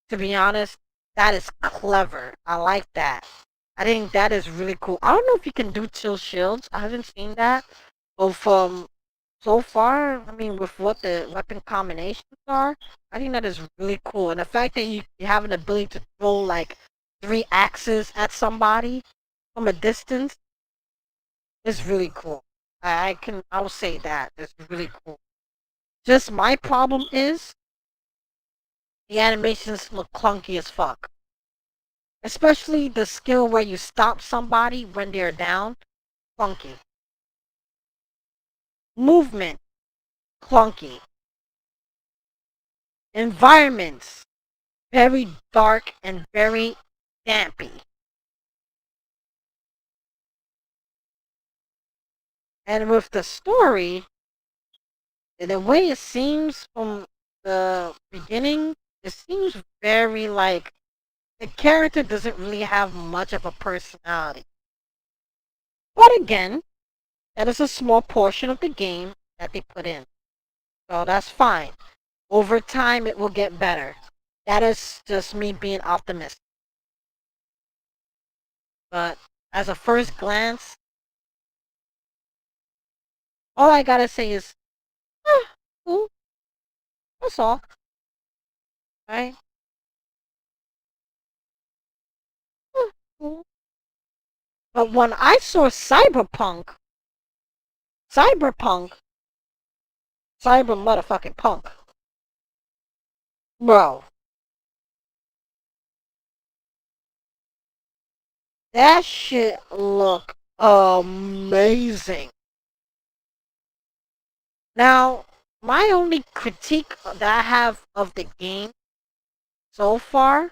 [SPEAKER 1] to be honest, that is clever. I like that. I think that is really cool. I don't know if you can do chill shields. I haven't seen that. But from so far, I mean, with what the weapon combinations are, I think that is really cool. And the fact that you have an ability to throw like 3 axes at somebody from a distance is really cool. I will say that. It's really cool. Just my problem is the animations look clunky as fuck. Especially the skill where you stop somebody when they're down. Clunky. Movement. Clunky. Environments. Very dark and very dampy. And with the story, the way it seems from the beginning, it seems very like the character doesn't really have much of a personality. But again, that is a small portion of the game that they put in. So that's fine. Over time, it will get better. That is just me being optimistic. But as a first glance, all I gotta say is, cool. That's all. Right? Cool. But when I saw Cyberpunk, Cyber motherfucking punk, bro, that shit look amazing. Now, my only critique that I have of the game so far,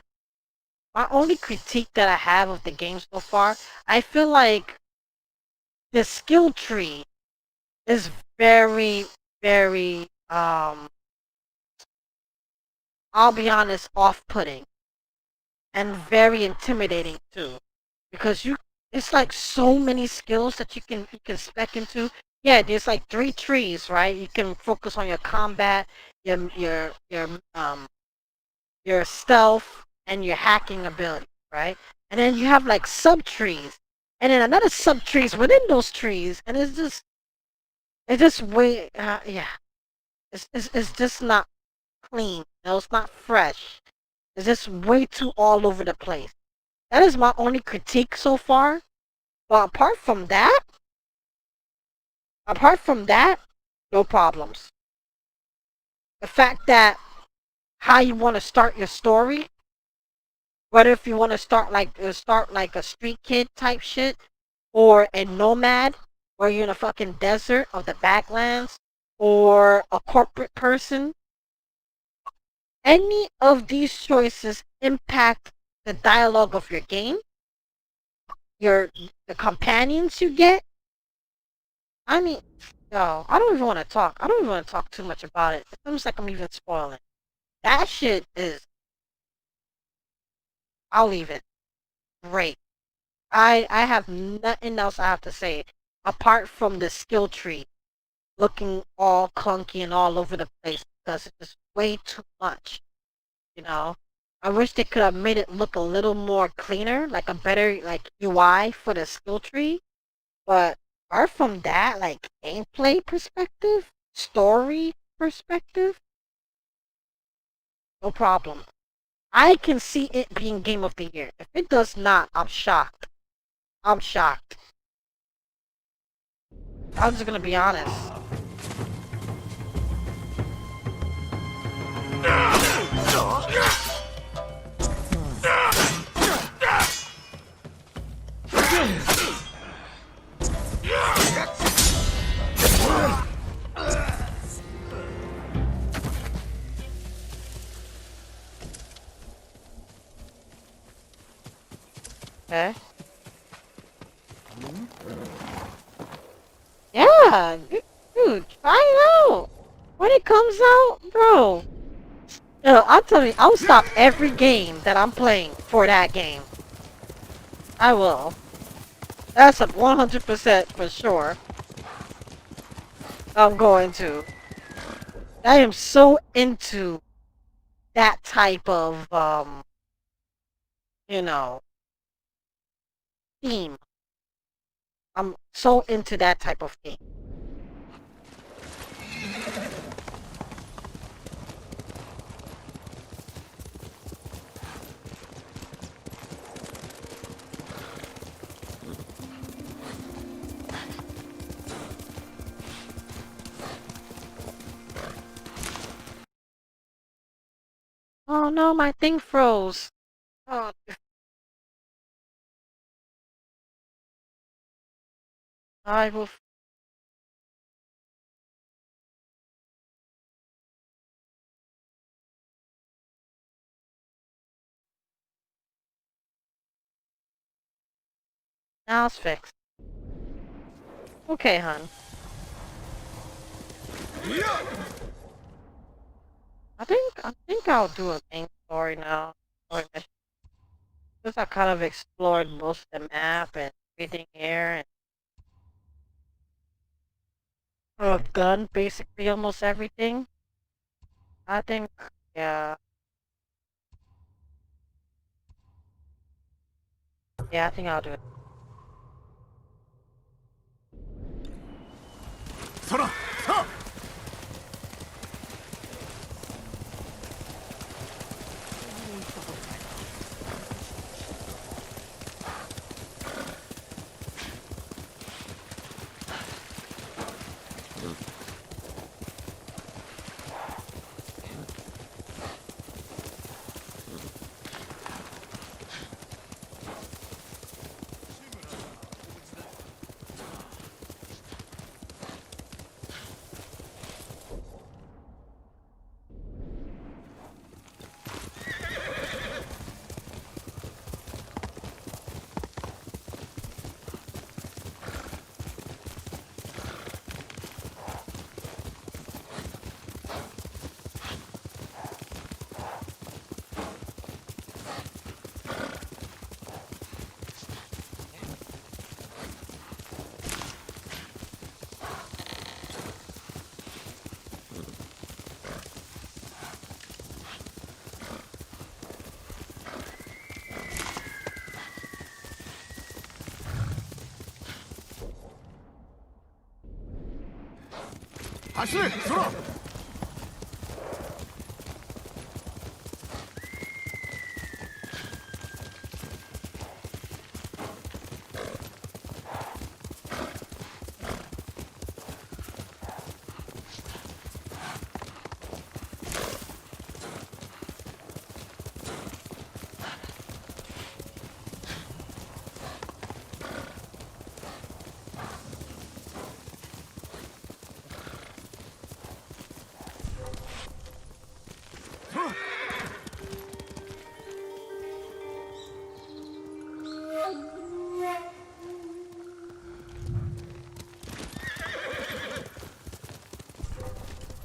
[SPEAKER 1] my only critique that I have of the game so far, I feel like the skill tree is very, very, I'll be honest, off-putting and very intimidating too. Because it's like so many skills that you can spec into. Yeah, there's like 3 trees, right? You can focus on your combat, your your stealth, and your hacking ability, right? And then you have like sub trees, and then another sub trees within those trees, and it's just way yeah, it's just not clean. No, it's not fresh. It's just way too all over the place. That is my only critique so far. But apart from that, no problems. The fact that how you want to start your story, whether if you want to start like a street kid type shit, or a nomad, where you're in a fucking desert of the backlands, or a corporate person, any of these choices impact the dialogue of your game, your the companions you get. I mean, yo, I don't even want to talk. I don't even want to talk too much about it. It seems like I'm even spoiling. That shit is. I'll leave it. Great. I have nothing else I have to say apart from the skill tree looking all clunky and all over the place because it's way too much. You know, I wish they could have made it look a little more cleaner, like a better like UI for the skill tree. But apart from that, like gameplay perspective, story perspective, no problem. I can see it being game of the year. If it does not, I'm shocked. I'm shocked. I'm just gonna be honest. Okay. Yeah, dude, try it out. When it comes out, bro. Yo, I'm telling you, I'll stop every game that I'm playing for that game. I will. That's a 100% for sure. I'm going to. I am so into that type of, you know, theme. I'm so into that type of theme. Oh no, my thing froze. Oh, I will. Now it's fixed. Okay, hun. I think I'll do a main story now. Story mission. Since I kind of explored most of the map and everything here, and I've done basically almost everything. I think, yeah, yeah, I think I'll do it.
[SPEAKER 2] そらさあ走れ空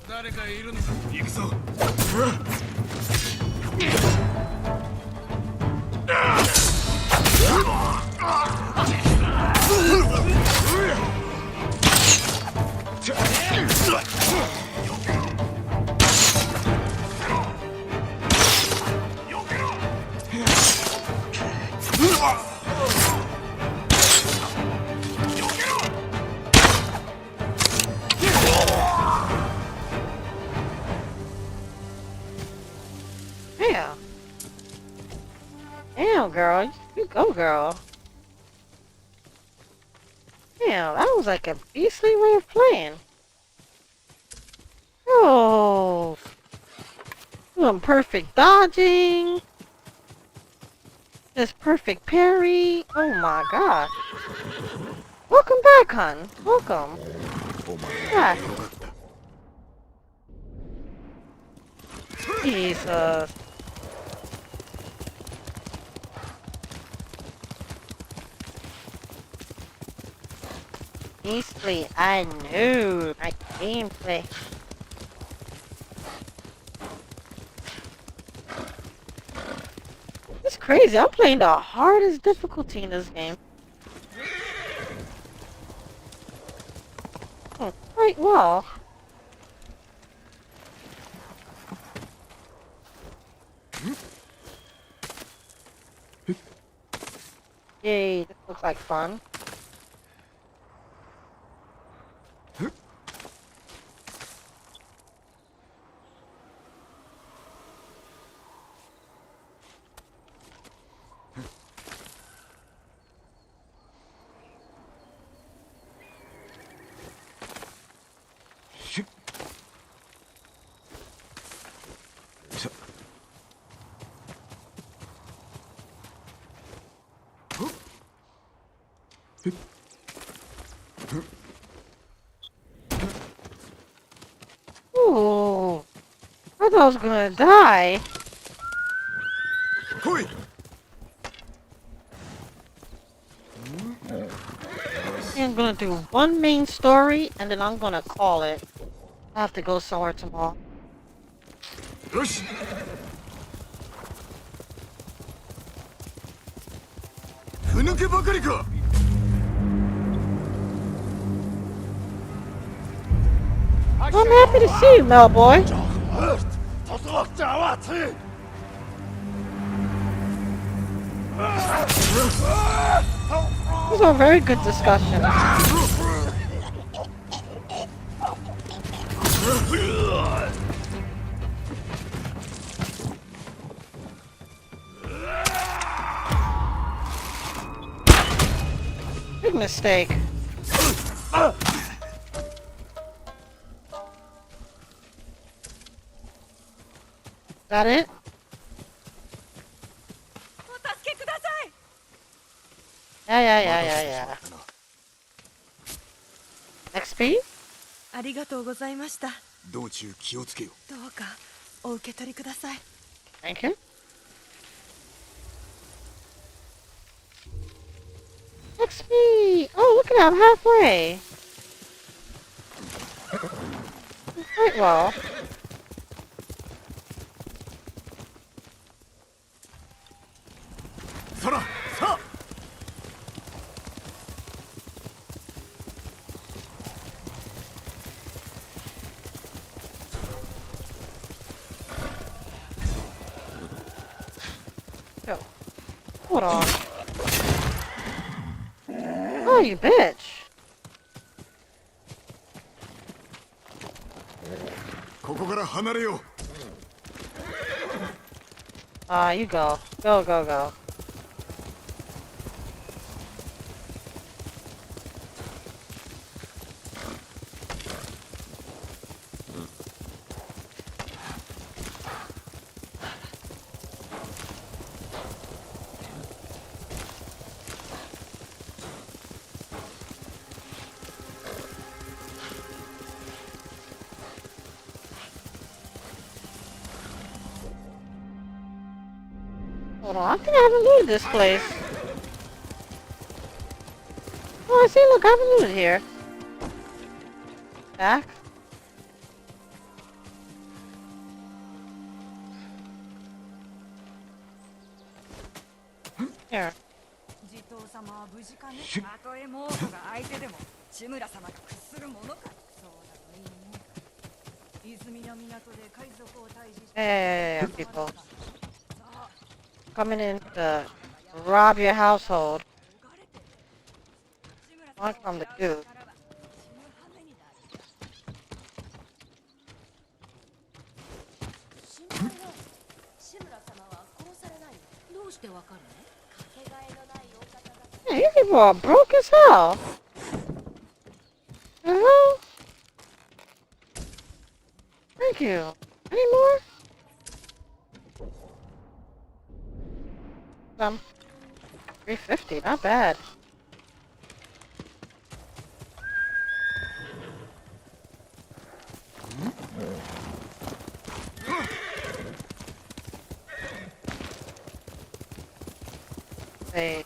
[SPEAKER 2] 誰かいるのか行くぞ
[SPEAKER 1] Damn. Damn, girl. You go, girl. Damn, that was like a beastly way of playing. Oh. Doing perfect dodging. Just perfect parry. Oh my god. Welcome back, hon. Welcome. Back. Jesus. Beastly, I knew my gameplay. It's crazy, I'm playing the hardest difficulty in this game. Oh, quite well. Yay, this looks like fun. Ooh, I thought I was gonna die.
[SPEAKER 2] 来い
[SPEAKER 1] I'm gonna do one main story and then I'm gonna call it. I have to go somewhere tomorrow.
[SPEAKER 2] よし ふぬけばかりか
[SPEAKER 1] I'm happy to see you, Melboy. These are very good discussions. Big mistake. That it? Yeah. XP?
[SPEAKER 3] ありがとうございました。
[SPEAKER 2] 道中気をつけよ
[SPEAKER 3] どうかお受け取りください。
[SPEAKER 1] Thank you. XP! Oh, look at that, I'm halfway. Quite well.
[SPEAKER 2] Sora! Sa!
[SPEAKER 1] Go. Hold on. Oh, you bitch.
[SPEAKER 2] ここから離れよう。
[SPEAKER 1] You go. Go, go, go. Hold on, I think I haven't looted this place. Oh, I see, look, I haven't looted here. Back. Here.
[SPEAKER 3] 地頭様は無事かね。たとえ猛虎が相手でも、志村様が屈するものか。そうだといいね。泉の港で海賊を退治して。
[SPEAKER 1] Yeah, people. Coming in to rob your household. What come to do?
[SPEAKER 4] 志村様は殺されないの？どうしてわかるの？かけがえのないお方だ。
[SPEAKER 1] Yeah, you people are broke as hell. Thank you. Any more? 350, not bad. Wait.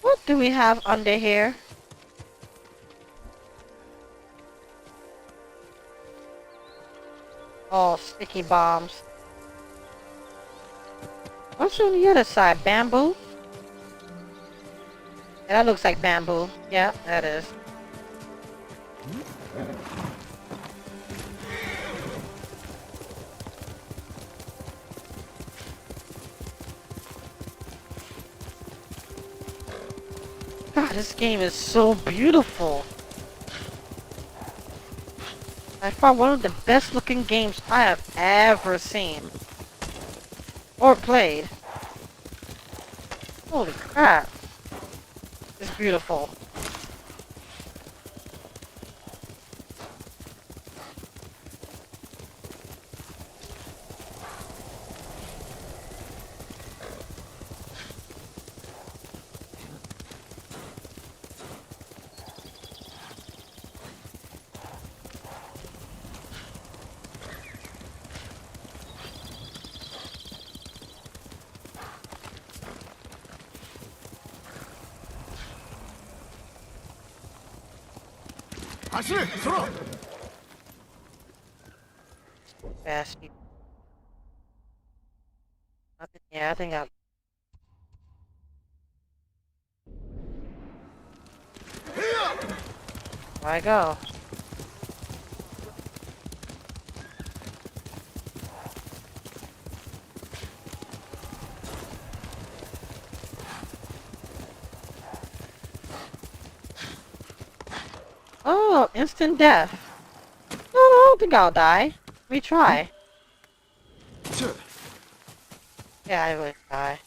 [SPEAKER 1] What do we have under here? Oh, sticky bombs. What's on the other side? Bamboo? Yeah, that looks like bamboo. Yeah, that is. God, this game is so beautiful. By far one of the best looking games I have ever seen. Or played. Holy crap. It's beautiful. Fast. Yeah, I think I. Where I go? Oh, instant death. No, I don't think I'll die. Retry. Yeah, I would die.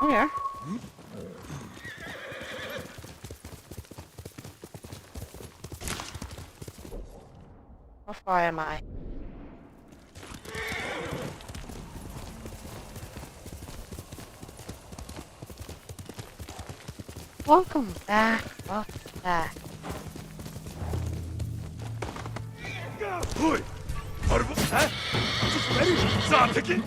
[SPEAKER 1] Oh, yeah. How far am I? Welcome back. Welcome back.
[SPEAKER 2] おい、アルバ、ちょっと何？さあ敵。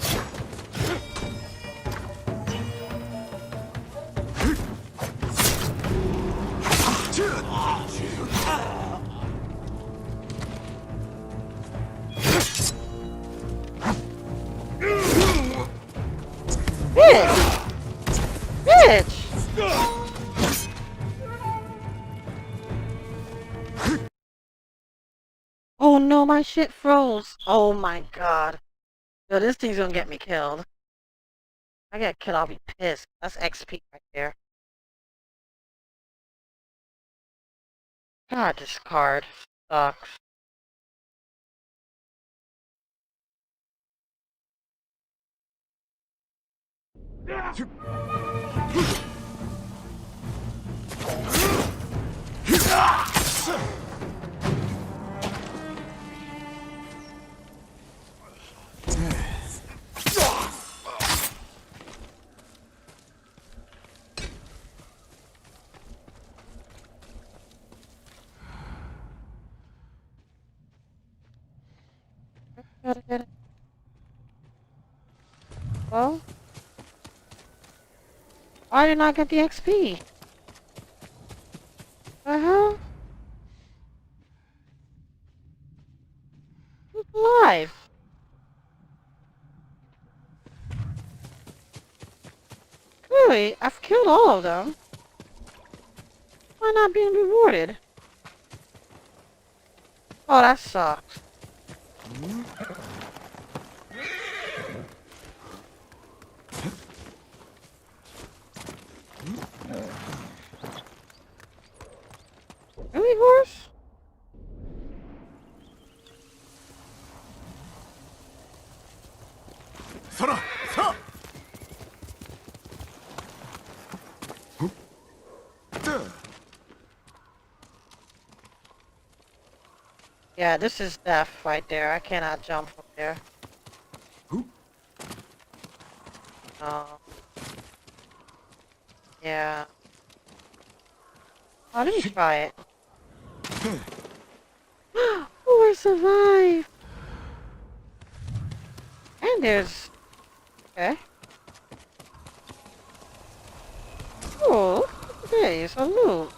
[SPEAKER 1] Bitch! Oh no, my shit froze. Oh my god. Yo, this thing's gonna get me killed. I get killed, I'll be pissed. That's XP right there. God, this card sucks. Gotta get it. Well, why did I not get the XP? The hell? Who's alive? Clearly, I've killed all of them. Why not being rewarded? Oh, that sucks. Really, horse?
[SPEAKER 2] Sora! Sa!
[SPEAKER 1] Yeah, this is death right there. I cannot jump from there. Yeah. Oh, let me try it. Oh, I survived! And there's... Okay. Oh, look at this. A loot.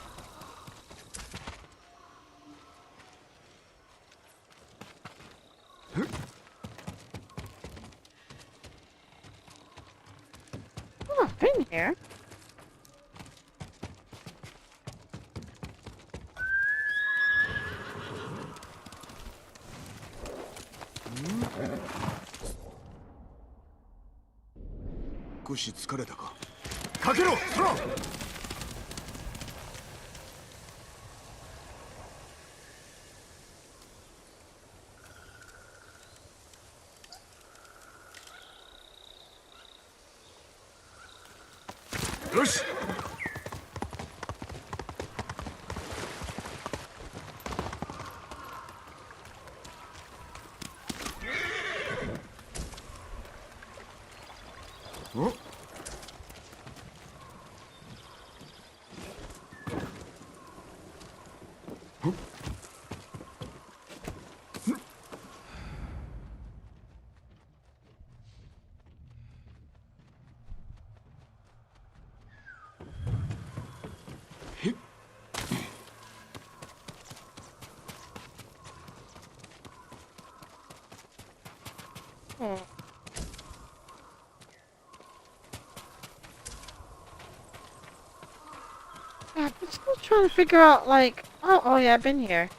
[SPEAKER 1] Oh, I've been here.
[SPEAKER 2] Kushi 疲れたか。かけろ、ソラ！よし。お。
[SPEAKER 1] Yeah, I'm still trying to figure out, like... Oh yeah, I've been here.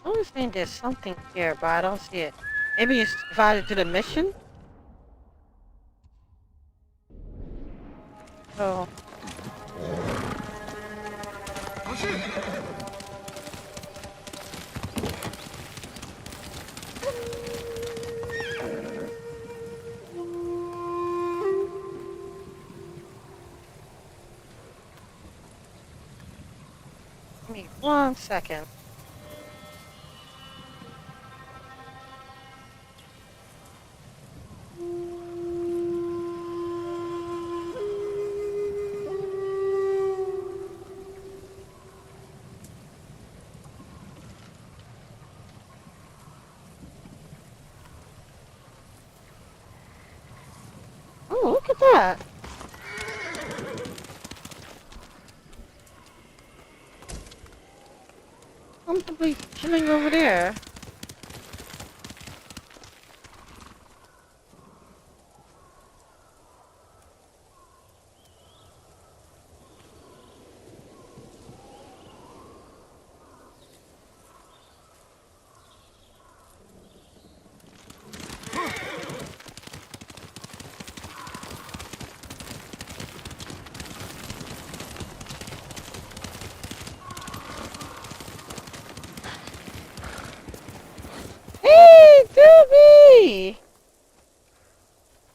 [SPEAKER 1] I always think there's something here, but I don't see it. Maybe you invited to the mission? Oh. Give me 1 second. Oh, look at that. comfortably chilling over there. Hey, Doobie!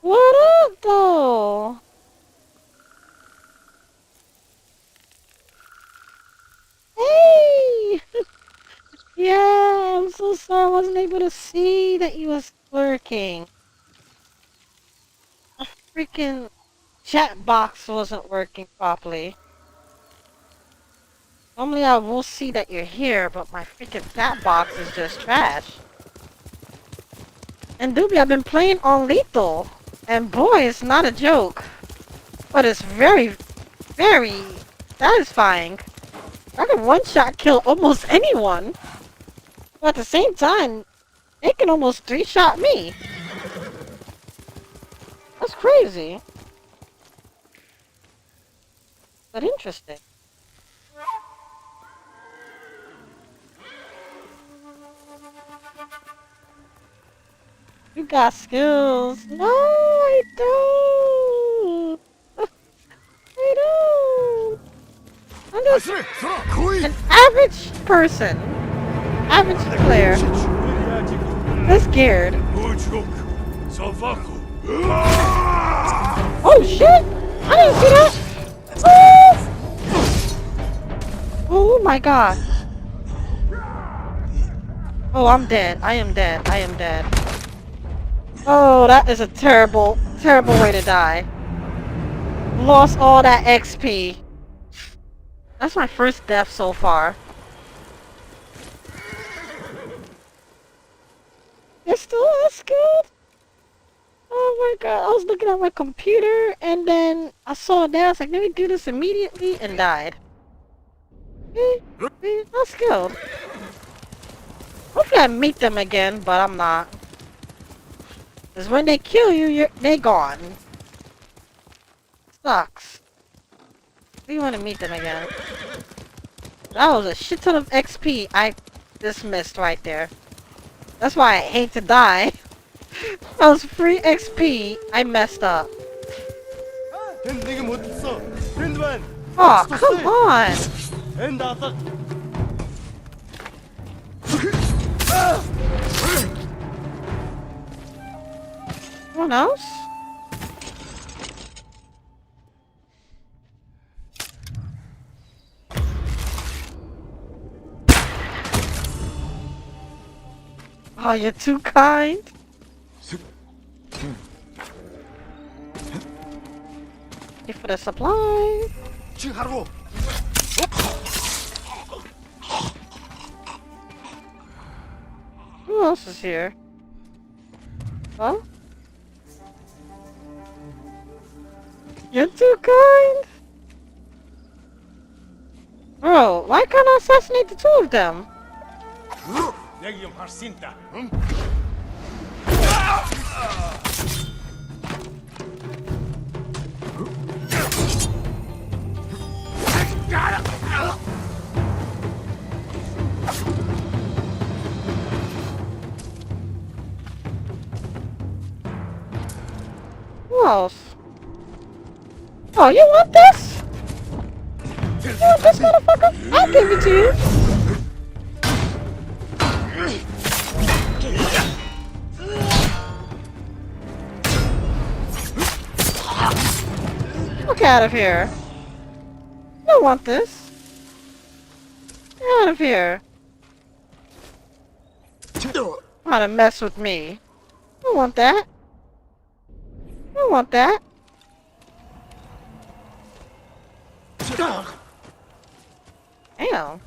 [SPEAKER 1] What up, though? Hey! Yeah, I'm so sorry I wasn't able to see that you was lurking. A freaking chat box wasn't working properly. Normally I will see that you're here, but my freaking chat box is just trash. And Doobie, I've been playing on lethal. And boy, it's not a joke. But it's very, very satisfying. I can one-shot kill almost anyone. But at the same time, they can almost three-shot me. That's crazy. But interesting. You got skills. No, I don't. I don't. I'm just an average person. Average player. I'm scared. Oh shit! I didn't see that! Oh my god. Oh, I'm dead. I am dead. I am dead. Oh, that is a terrible, terrible way to die. Lost all that XP. That's my first death so far. You're still as good? Oh my god, I was looking at my computer and then I saw that. I was like, let me do this immediately and died. That's good. Hopefully I meet them again, but I'm not. Because when they kill you, they gone. Sucks. We want to meet them again. That was a shit ton of XP I dismissed right there. That's why I hate to die. That was free XP I messed up. Oh, come on! Someone else? Oh, you're too kind. Thank you for the supply. Who else is here? Huh? You're too kind. Bro, why can't I assassinate the two of them? Who else? Oh, you want this? You want this motherfucker? I'll give it to you. Look out of here. You don't want this. Get out of here. Trying to mess with me. I don't want that. I don't want that. Damn.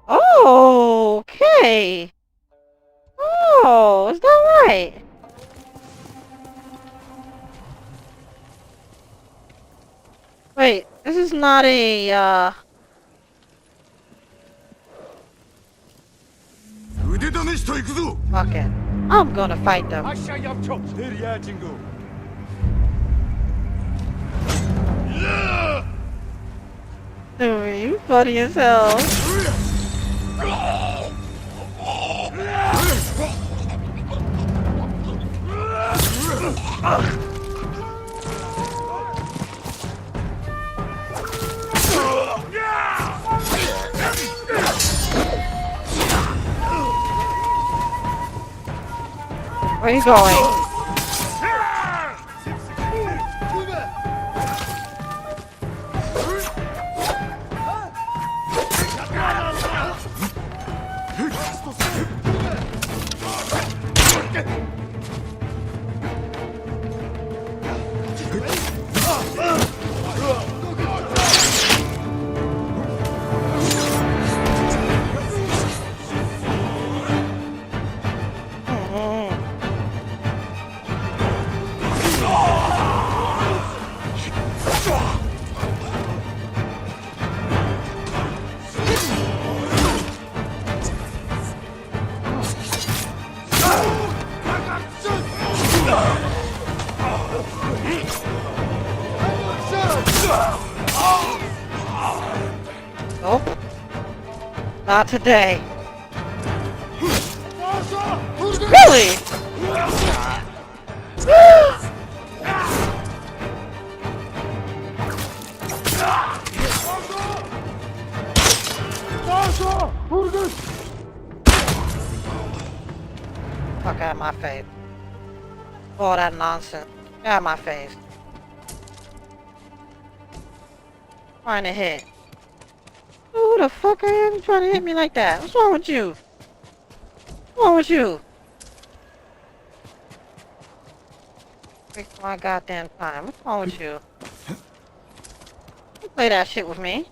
[SPEAKER 1] Oh, okay. Oh, is that right? Wait, this is not a, fuck it. I'm gonna fight them.
[SPEAKER 2] 아시아 얌총 내리야 친구.
[SPEAKER 1] Dude, you funny as hell. Where are you going? Nope. Not today. Really? Fuck out of my face. All that nonsense. Get out of my face. Trying to hit. Who the fuck are you trying to hit me like that? What's wrong with you? What's wrong with you? Waste my goddamn time. What's wrong with you? Don't play that shit with me.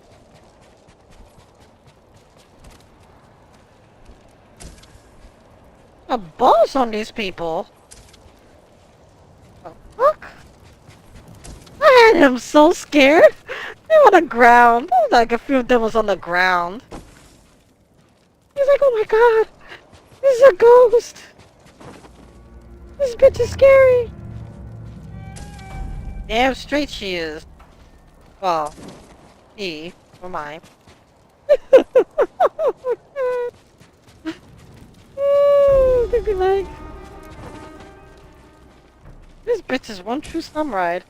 [SPEAKER 1] A boss on these people. The fuck? I had him so scared. They were on the ground. Like a few of them was on the ground. He's like, oh my god. This is a ghost. This bitch is scary. Damn straight she is. Well, he, for mine. They'd be like, this bitch is one true slum ride.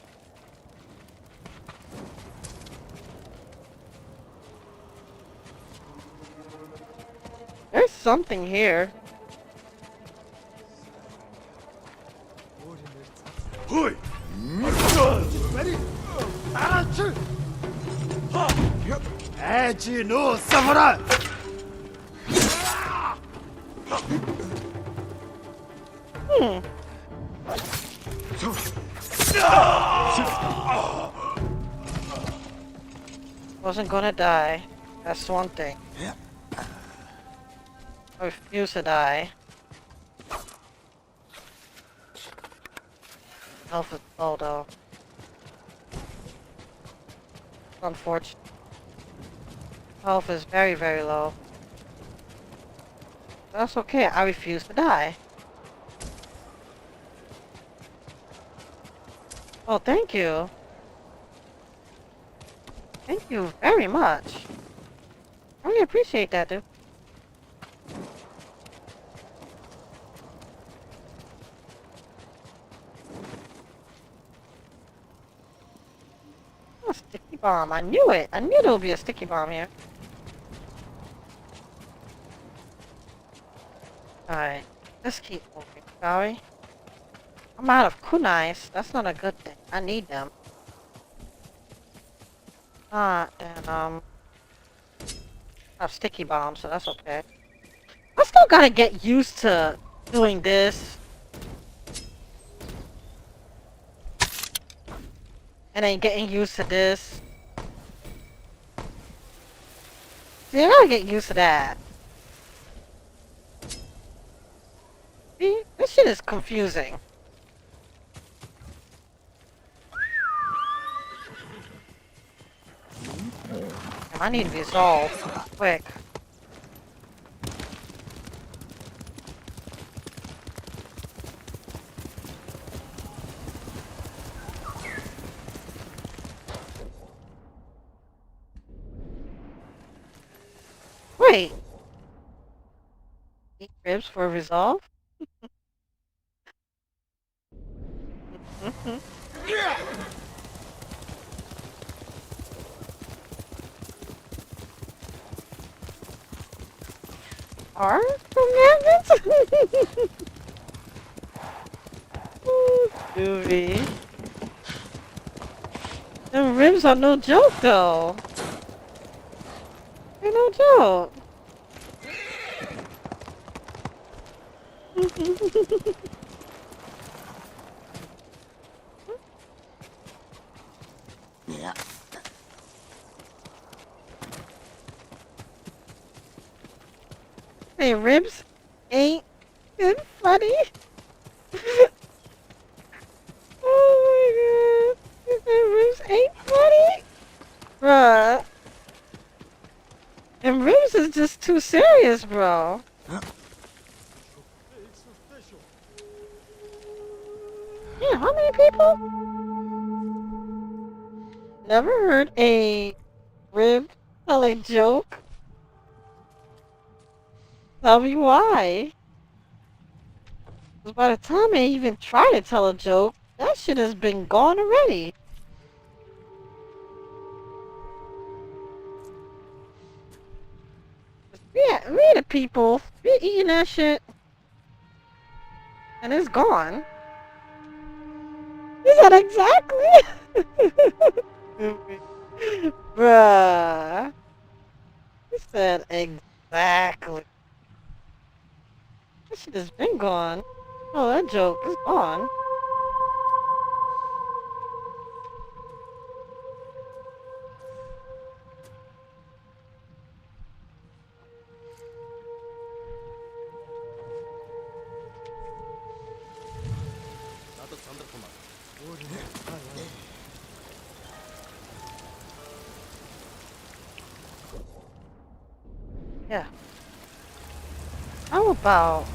[SPEAKER 1] There's something here.
[SPEAKER 2] 호이. 알았지? 에지 노 사무라.
[SPEAKER 1] Wasn't gonna die. That's one thing. I refuse to die. Health is low though. Unfortunate. Health is very, very low. That's okay, I refuse to die. Oh, thank you. Thank you very much. I really appreciate that, dude. Oh, sticky bomb. I knew it. I knew there would be a sticky bomb here. Alright. Let's keep moving, shall we? I'm out of kunais. That's not a good thing. I need them. Then, I have sticky bombs, so that's okay. I still gotta get used to doing this. And then getting used to this. See, I gotta get used to that. See? This shit is confusing. I need resolve. Quick. Wait. 8 ribs for resolve? Are commandments? Movie. Them ribs are no joke though. They're no joke.
[SPEAKER 5] Yeah.
[SPEAKER 1] Hey, ribs ain't good funny. Oh my god. You said ribs ain't funny? Bruh. And ribs is just too serious, bro. Yeah, how many people? Never heard a rib tell a joke? Tell me why. 'Cause by the time I even try to tell a joke, that shit has been gone already. Yeah, we the people, we eating that shit, and it's gone. Is that exactly? Bruh. He said exactly. That shit has been gone. Oh, that joke is gone. Yeah. How about...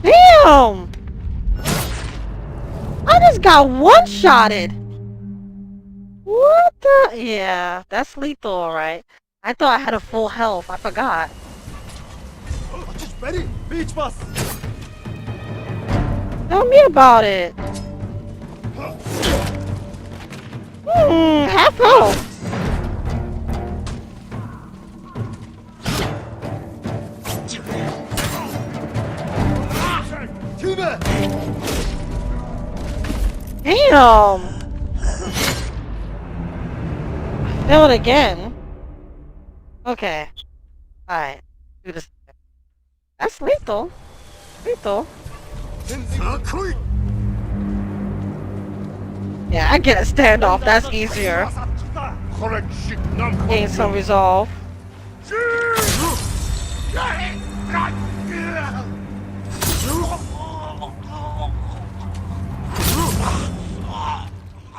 [SPEAKER 1] Damn! I just got one-shotted! What the? Yeah, that's lethal, alright. I thought I had a full health. I forgot.
[SPEAKER 2] Ready? Beach bus.
[SPEAKER 1] Tell me about it. Half health. Damn. Failed again. Okay. Alright. Do this. That's lethal. Lethal. Yeah, I get a standoff. That's easier. Gain some resolve.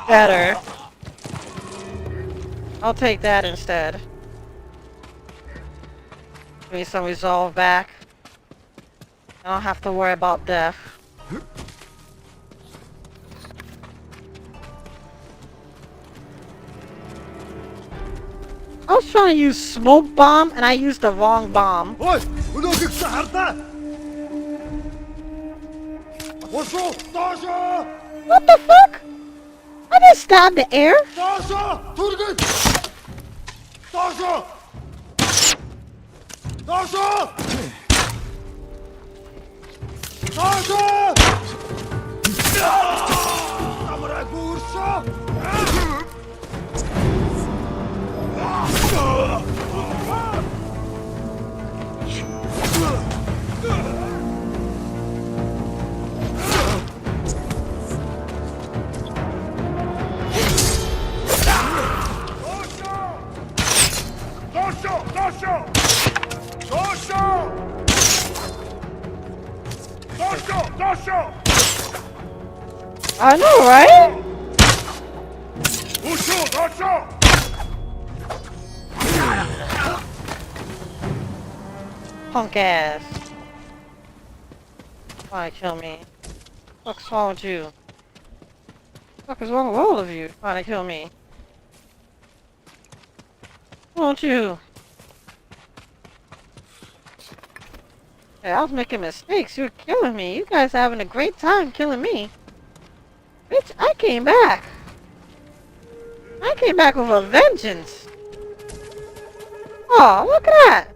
[SPEAKER 1] Better. I'll take that instead. Give me some resolve back. I don't have to worry about death. I was trying to use smoke bomb and I used the wrong bomb. What the fuck? I just stabbed the air? I know, right? Punk ass. Trying to kill me. What's wrong with you? What is wrong with all of you trying to kill me? Won't you? Hey, I was making mistakes. You were killing me. You guys are having a great time killing me. Bitch, I came back. I came back with a vengeance. Oh, look at that.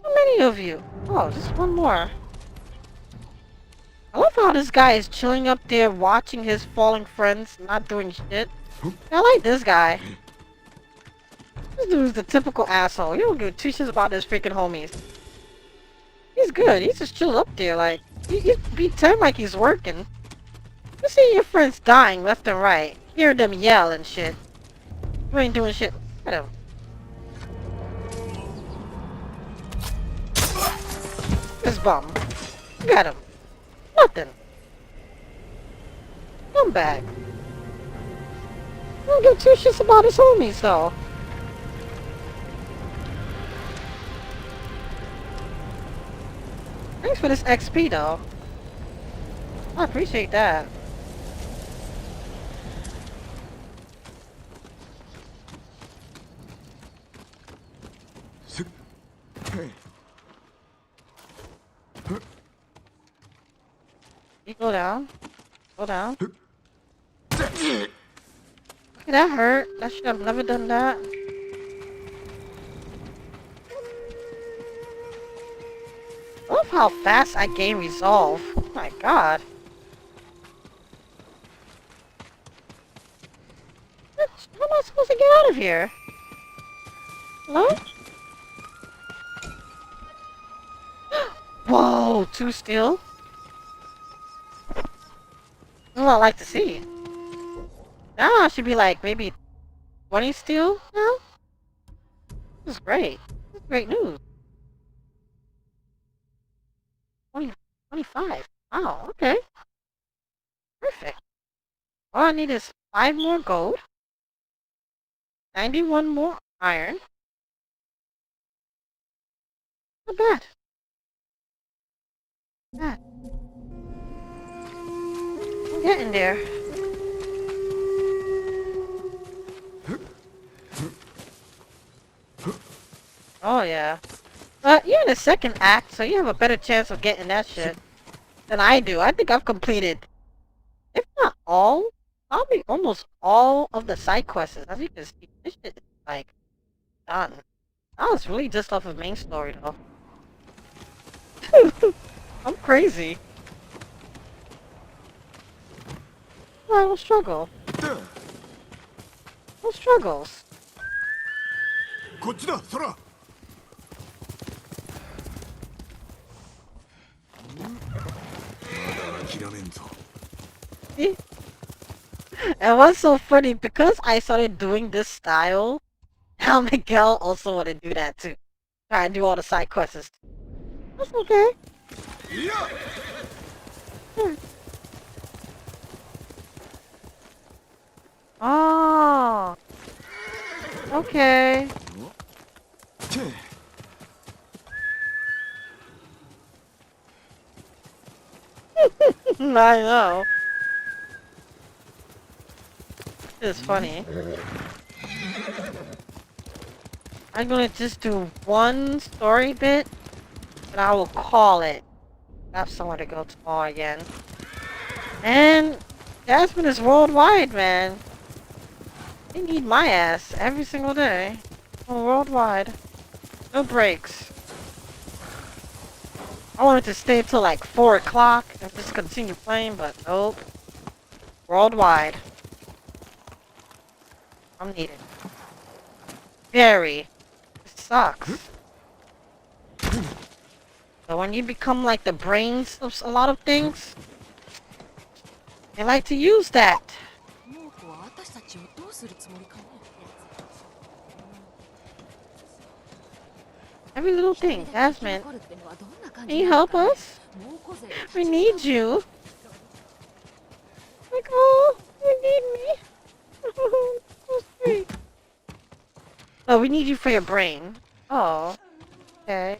[SPEAKER 1] How many of you? Oh, just one more. I love how this guy is chilling up there watching his falling friends, not doing shit. I like this guy. This dude's the typical asshole. You don't give two shits about his freaking homies. He's good. He's just chilled up there, like, he pretend like he's working. You see your friends dying left and right. Hear them yell and shit. You ain't doing shit. Look at him. This bum. Look at him. Nothing. Come back. Don't give two shits about his homies, though. Thanks for this XP, though. I appreciate that. You go down. Go down. Okay, that hurt. I should have never done that. I love how fast I gain resolve. Oh my god. How am I supposed to get out of here? Hello? Whoa, two still? That's what I like to see. Now I should be like maybe 20 still now? This is great. This is great news. 20, 25. Wow, okay. Perfect. All I need is 5 more gold. 91 more iron. Not bad. Not bad. I'm getting there. Oh yeah. But you're in the second act, so you have a better chance of getting that shit than I do. I think I've completed, if not all, probably almost all of the side quests. As you can see, this shit is like done. I was really just off of main story though. I'm crazy. I don't struggle. No struggles.
[SPEAKER 2] こっちだ、空。諦めんぞ。
[SPEAKER 1] See? And what's so funny, because I started doing this style, now Miguel also want to do that too. Try and do all the side quests. That's okay. Hmm. Oh. Okay. I know. It's funny. I'm gonna just do one story bit, and I will call it. I have somewhere to go tomorrow again. And Jasmine is worldwide, man. They need my ass every single day. Oh, worldwide. No breaks. I wanted to stay till like 4 o'clock and just continue playing, but nope. Worldwide. I'm needed. Very. It sucks. So when you become like the brains of a lot of things, they like to use that. Every little thing. Jasmine, can you help us? We need you. Oh, we need you for your brain. Oh. Okay.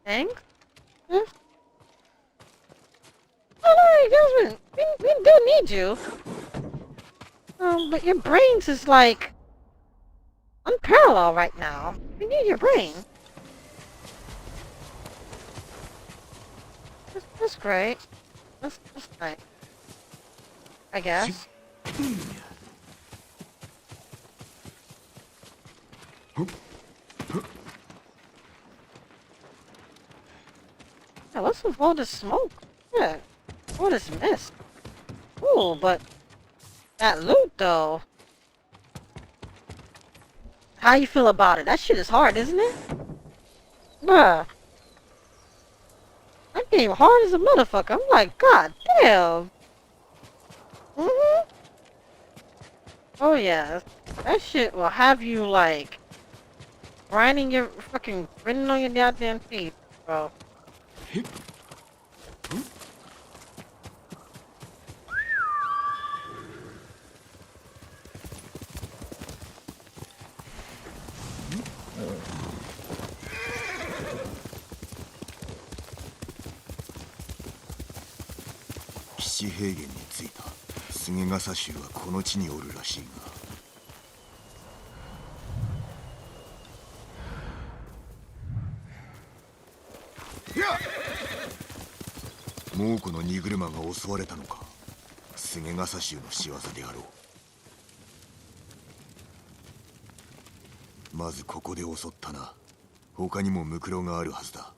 [SPEAKER 1] Thanks? Huh? Oh, no, Jasmine. We do need you. But your brains is like unparalleled right now. We need your brain. That's great. That's nice. I guess. Yeah, what's with all this smoke? Yeah. All this mist. Ooh, but that loot though. How you feel about it? That shit is hard, isn't it? Bruh. That game hard as a motherfucker. I'm like, god damn. Oh yeah. That shit will have you like grinding your fucking grinning on your goddamn teeth, bro.
[SPEAKER 2] 騎士平原に着いた。菅笠衆はこの地におるらしいが。猛虎の荷車が襲われたのか。菅笠衆の仕業であろう。まずここで襲ったな。他にもムクロがあるはずだ。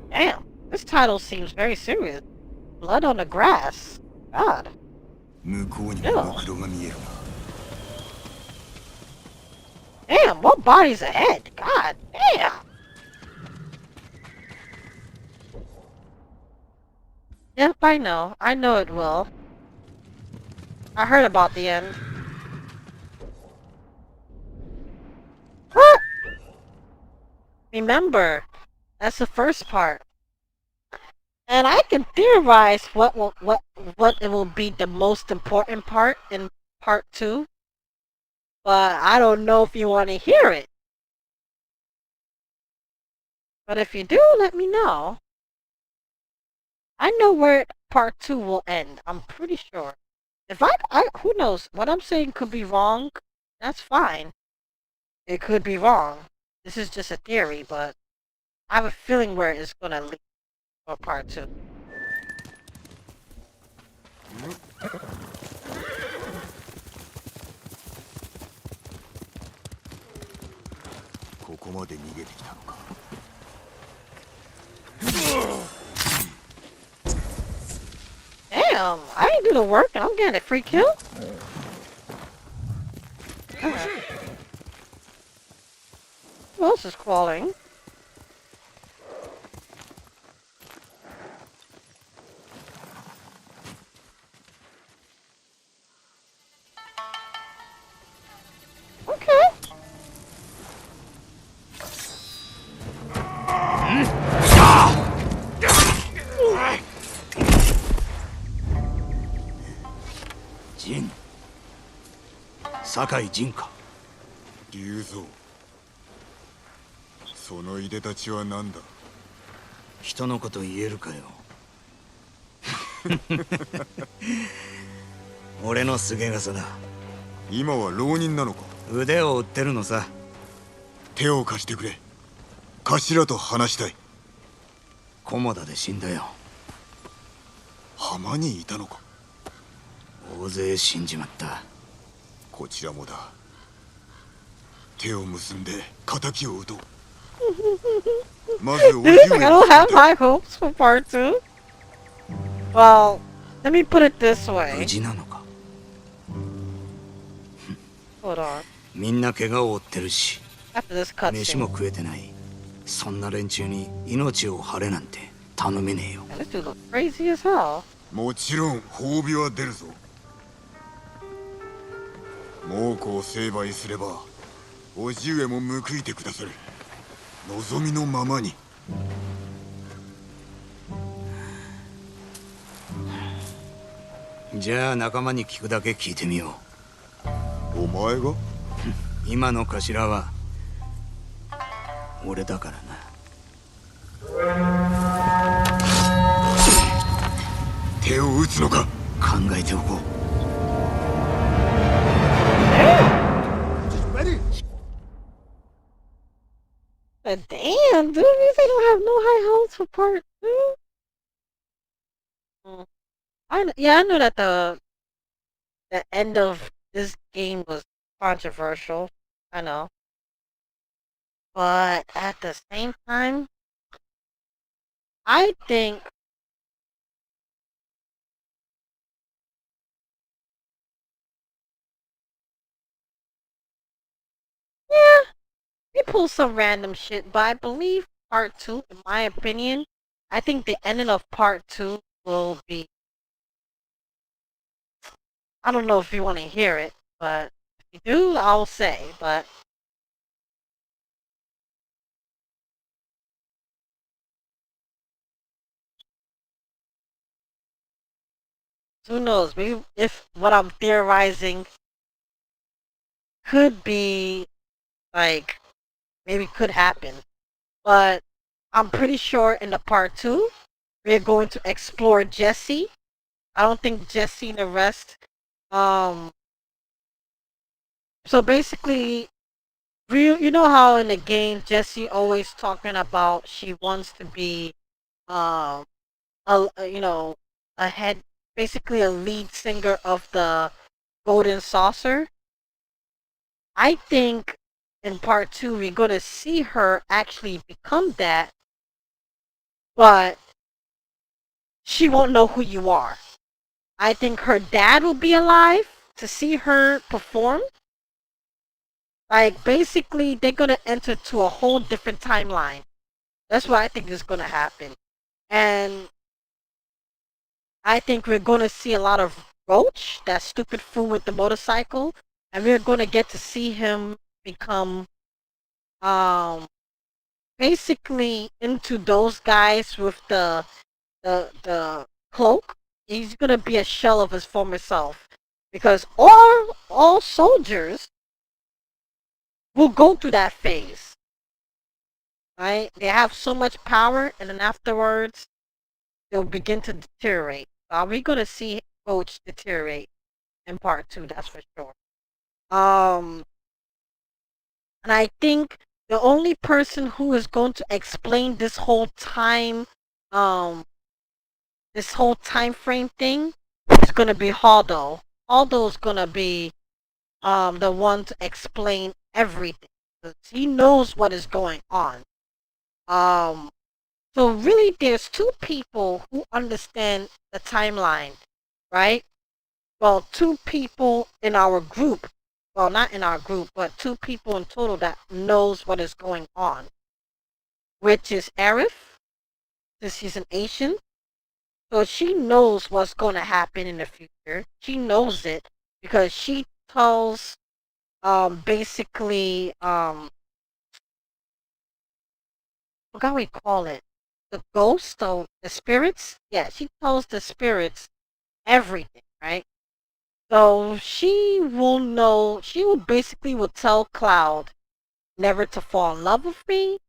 [SPEAKER 1] Damn, this title seems very serious. Blood on the grass. God.
[SPEAKER 2] 向こうにもムクロが見えるな。
[SPEAKER 1] Damn, what body's ahead? God damn. Yep, I know. I know it will. I heard about the end. What? Remember, that's the first part. And I can theorize what it will be the most important part in part 2. But I don't know if you want to hear it. But if you do, let me know. I know where part 2 will end. I'm pretty sure. If who knows? What I'm saying could be wrong. That's fine. It could be wrong. This is just a theory, but I have a feeling where it's gonna lead for part 2. Damn, I ain't do the work and I'm getting a free kill? Who else is crawling? Okay.
[SPEAKER 2] Jin. 酒井仁か。龍蔵。そのいでたちは何だ。人のこと言えるかよ。俺の菅笠だ。今は浪人なのか。腕を売ってるのさ。手を貸してくれ。頭と話したい。菰田で死んだよ。浜にいたのか。大勢死んじまった。こちらもだ。手を結んで仇を討とう。まずおじ
[SPEAKER 1] I don't have high hopes for part 2. Well, let me put it this
[SPEAKER 2] 無
[SPEAKER 1] way.
[SPEAKER 2] 事なのか。
[SPEAKER 1] Hold on.
[SPEAKER 2] みんな怪我を負ってるし、
[SPEAKER 1] After this
[SPEAKER 2] 飯も
[SPEAKER 1] cutscene.
[SPEAKER 2] 食えてない。そんな連中に命を張れなんて頼めねえよ。
[SPEAKER 1] Man, this dude looks crazy as hell.
[SPEAKER 2] もちろん褒美は出るぞ。猛虎を成敗すれば、叔父上も報いてくださる。望みのままに。じゃあ仲間に聞くだけ聞いてみよう。お前が？今の頭は俺だからな。手を打つのか？考えておこう。
[SPEAKER 1] But damn, dude, you say don't have no high hopes for part 2? I know that the end of this game was controversial. I know. But at the same time, I think yeah, they pull some random shit, but I believe part 2, in my opinion, I think the ending of part 2 will be, I don't know if you want to hear it, but if you do, I'll say, but who knows, maybe if what I'm theorizing could be, like, maybe could happen, but I'm pretty sure in the part 2, we're going to explore Jesse. I don't think Jesse and the rest, um, so basically, you know how in the game Jesse always talking about she wants to be um you know, a head, basically a lead singer of the Golden Saucer. I think in part 2 we're gonna see her actually become that, but she won't know who you are. I think her dad will be alive to see her perform. Like, basically, they're gonna enter to a whole different timeline. That's what I think is gonna happen. And I think we're gonna see a lot of Roach, that stupid fool with the motorcycle, and we're gonna get to see him become um basically into those guys with the cloak. He's gonna be a shell of his former self. Because all soldiers will go through that phase. Right? They have so much power, and then afterwards they'll begin to deteriorate. Are we gonna see Coach deteriorate in part 2? That's for sure. And I think the only person who is going to explain um, this whole time frame thing is gonna be Haldo. Haldo's gonna be the one to explain everything. 'Cause he knows what is going on. Um, so really, there's two people who understand the timeline, right? Well, two people in our group. Well, not in our group, but two people in total that knows what is going on, which is Arif, since she's an Asian. So she knows what's going to happen in the future. She knows it because she tells basically forgot what we call it, the ghost or the spirits. Yeah, she tells the spirits everything, right? So she will know. She will basically will tell Cloud never to fall in love with me.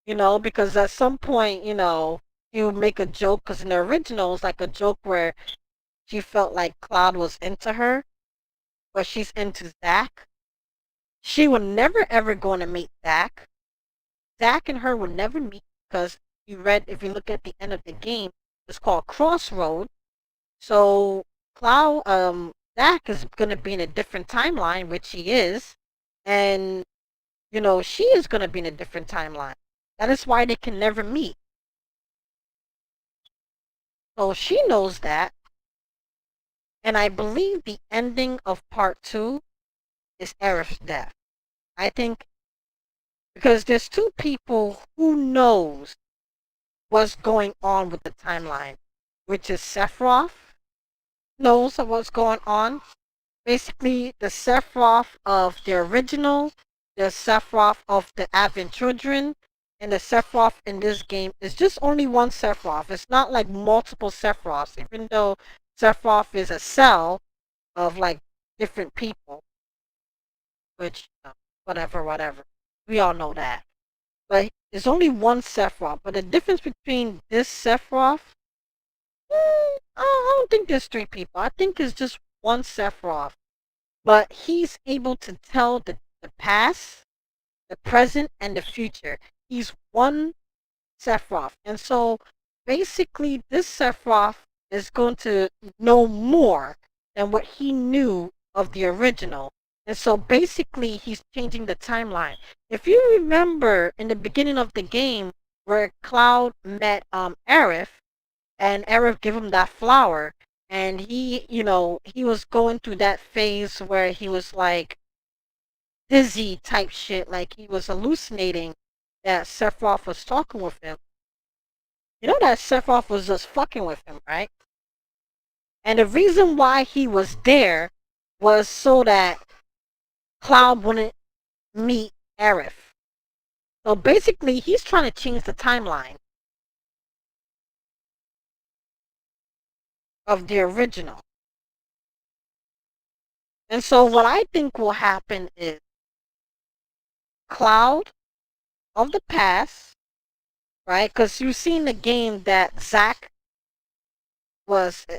[SPEAKER 1] You know, because at some point, you know, he would make a joke. Because in the original, it's like a joke where she felt like Cloud was into her, but she's into Zach. She would never ever going to meet Zach. Zach and her would never meet because if you look at the end of the game, it's called Crossroad. So Zach is gonna be in a different timeline, which he is, and you know she is gonna be in a different timeline. That is why they can never meet. So she knows that, and I believe the ending of part 2 is Arif's death. I think because there's two people who knows what's going on with the timeline, which is Sephiroth knows what's going on. Basically, the Sephiroth of the original, the Sephiroth of the Advent Children, and the Sephiroth in this game is just only one Sephiroth. It's not like multiple Sephiroths, even though Sephiroth is a cell of like different people, which whatever. We all know that. But there's only one Sephiroth. But the difference between this Sephiroth, I don't think there's three people. I think it's just one Sephiroth. But he's able to tell the past, the present, and the future. He's one Sephiroth. And so basically this Sephiroth is going to know more than what he knew of the original. And so basically he's changing the timeline. If you remember in the beginning of the game where Cloud met Aerith, and Aerith gave him that flower, and he was going through that phase where he was like dizzy type shit, like he was hallucinating that Sephiroth was talking with him. You know that Sephiroth was just fucking with him, right? And the reason why he was there was so that Cloud wouldn't meet Aerith. So basically, he's trying to change the timeline of the original. And so what I think will happen is Cloud of the past, right? Because you've seen the game that Zack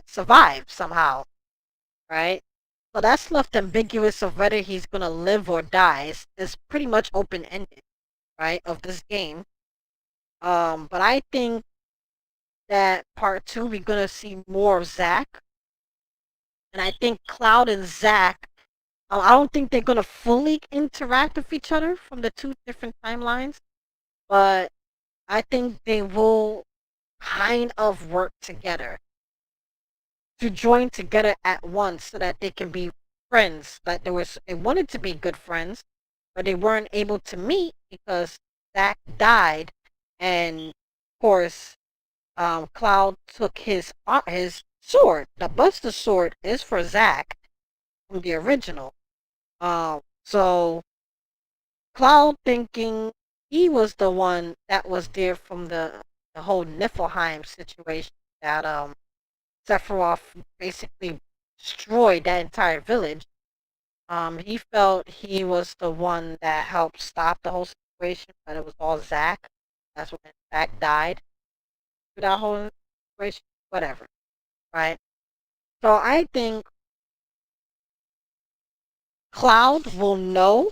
[SPEAKER 1] survived somehow, right? So that's left ambiguous of whether he's gonna live or die. It's pretty much open ended, right? Of this game. But I think that part 2 we're gonna see more of Zack, and I think Cloud and Zack. I don't think they're gonna fully interact with each other from the two different timelines, but I think they will kind of work together to join together at once so that they can be friends. Like they wanted to be good friends, but they weren't able to meet because Zack died, and of course, Cloud took his sword. The Buster Sword is for Zack from the original. So Cloud thinking he was the one that was there from the whole Niflheim situation that Sephiroth basically destroyed that entire village. He felt he was the one that helped stop the whole situation, but it was all Zack. That's when Zack died through that whole situation. Whatever, right? So I think Cloud will know.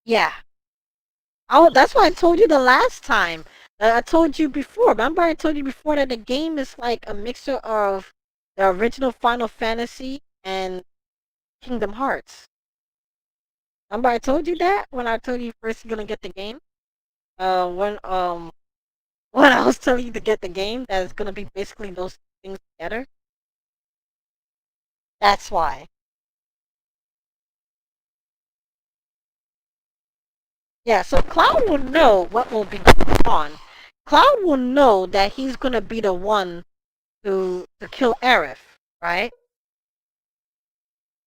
[SPEAKER 1] Yeah. That's why I told you the last time. I told you before. Remember I told you before that the game is like a mixture of the original Final Fantasy and Kingdom Hearts. Remember I told you that when I told you first you're gonna get the game? When when I was telling you to get the game, that it's gonna be basically those things together. That's why. Yeah, so Cloud will know what will be going on. Cloud will know that he's gonna be the one to kill Aerith, right?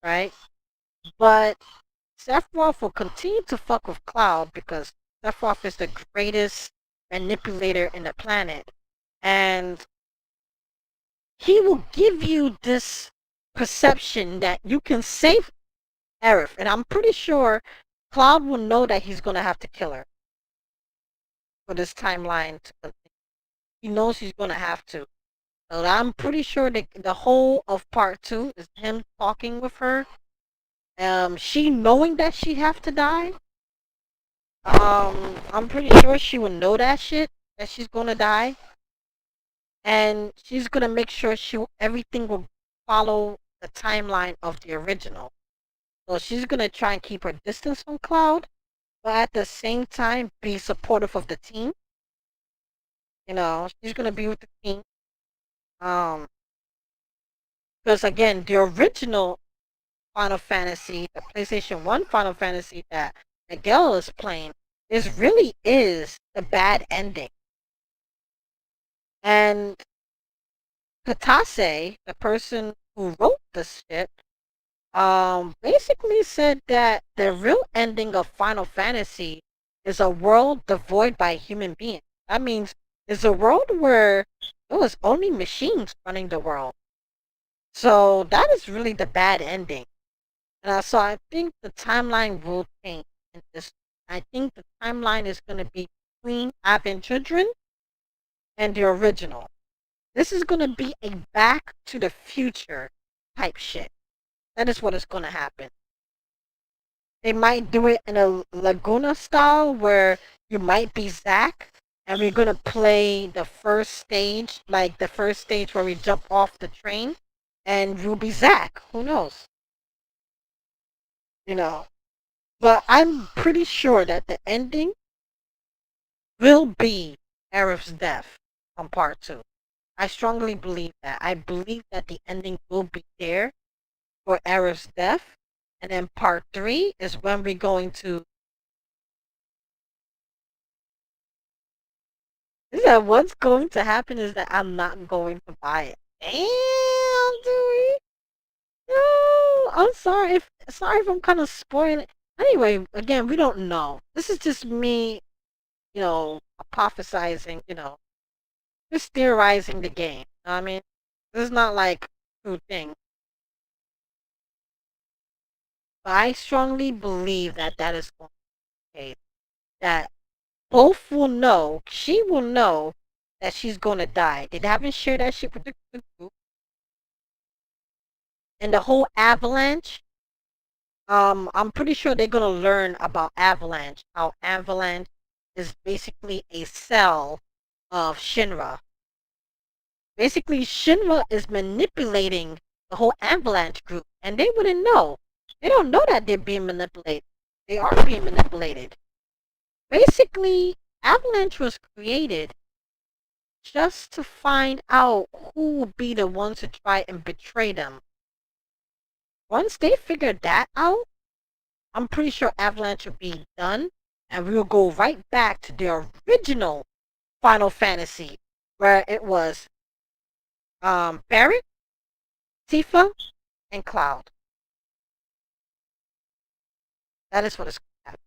[SPEAKER 1] Right? But Sephiroth will continue to fuck with Cloud because Sephiroth is the greatest manipulator in the planet. And he will give you this perception that you can save Aerith. And I'm pretty sure Cloud will know that he's going to have to kill her for this timeline to continue. He knows he's going to have to. So I'm pretty sure that the whole of part 2 is him talking with her. She knowing that she have to die. I'm pretty sure she will know that shit, that she's gonna die, and she's gonna make sure everything will follow the timeline of the original. So she's gonna try and keep her distance from Cloud, but at the same time be supportive of the team. She's gonna be with the team. Because again, the original Final Fantasy, the PlayStation 1 Final Fantasy that Miguel is playing, really is the bad ending. And Katase, the person who wrote this shit, basically said that the real ending of Final Fantasy is a world devoid by human beings. That means is a world where it was only machines running the world. So that is really the bad ending. So I think the timeline will change in this. I think the timeline is going to be between Advent Children and the original. This is going to be a Back to the Future type shit. That is what is going to happen. They might do it in a Laguna style where you might be Zack and we're going to play the first stage, like the first stage where we jump off the train and you'll be Zack. Who knows? You know. But I'm pretty sure that the ending will be Arif's death on part 2. I strongly believe that. I believe that the ending will be there for Arif's death. And then part 3 is when we're going to. Is that what's going to happen is that I'm not going to buy it. Damn, dude. No, I'm sorry if I'm kind of spoiling. Anyway, again, we don't know. This is just me, hypothesizing, just theorizing the game. You know what I mean? This is not like true thing. But I strongly believe that that is going to be the case. That both will know, she will know that she's going to die. They haven't shared that shit with the group. And the whole avalanche, I'm pretty sure they're going to learn about avalanche. How avalanche is basically a cell of Shinra. Basically, Shinra is manipulating the whole avalanche group, and they wouldn't know. They don't know that they're being manipulated. They are being manipulated. Basically, avalanche was created just to find out who will be the ones to try and betray them. Once they figure that out, I'm pretty sure avalanche will be done, and we will go right back to the original Final Fantasy, where it was Barret, Tifa, and Cloud. That is what is going to happen.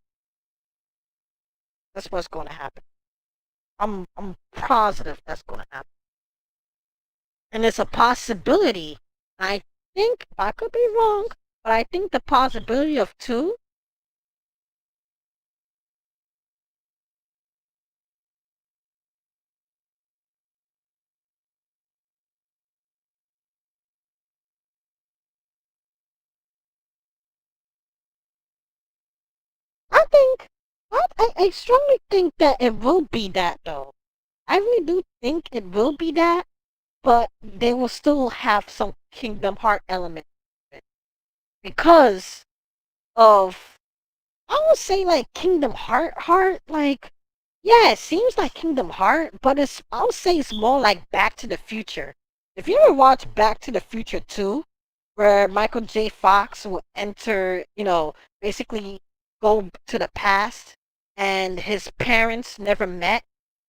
[SPEAKER 1] That's what's going to happen. I'm positive that's going to happen. And it's a possibility. I think, I could be wrong, but I think the possibility of 2. I strongly think that it will be that though. I really do think it will be that, but they will still have some Kingdom Heart element because of, I would say, like Kingdom Heart, like, yeah, it seems like Kingdom Heart, but I would say it's more like Back to the Future. If you ever watch Back to the Future 2, where Michael J. Fox will enter, basically go to the past, and his parents never met,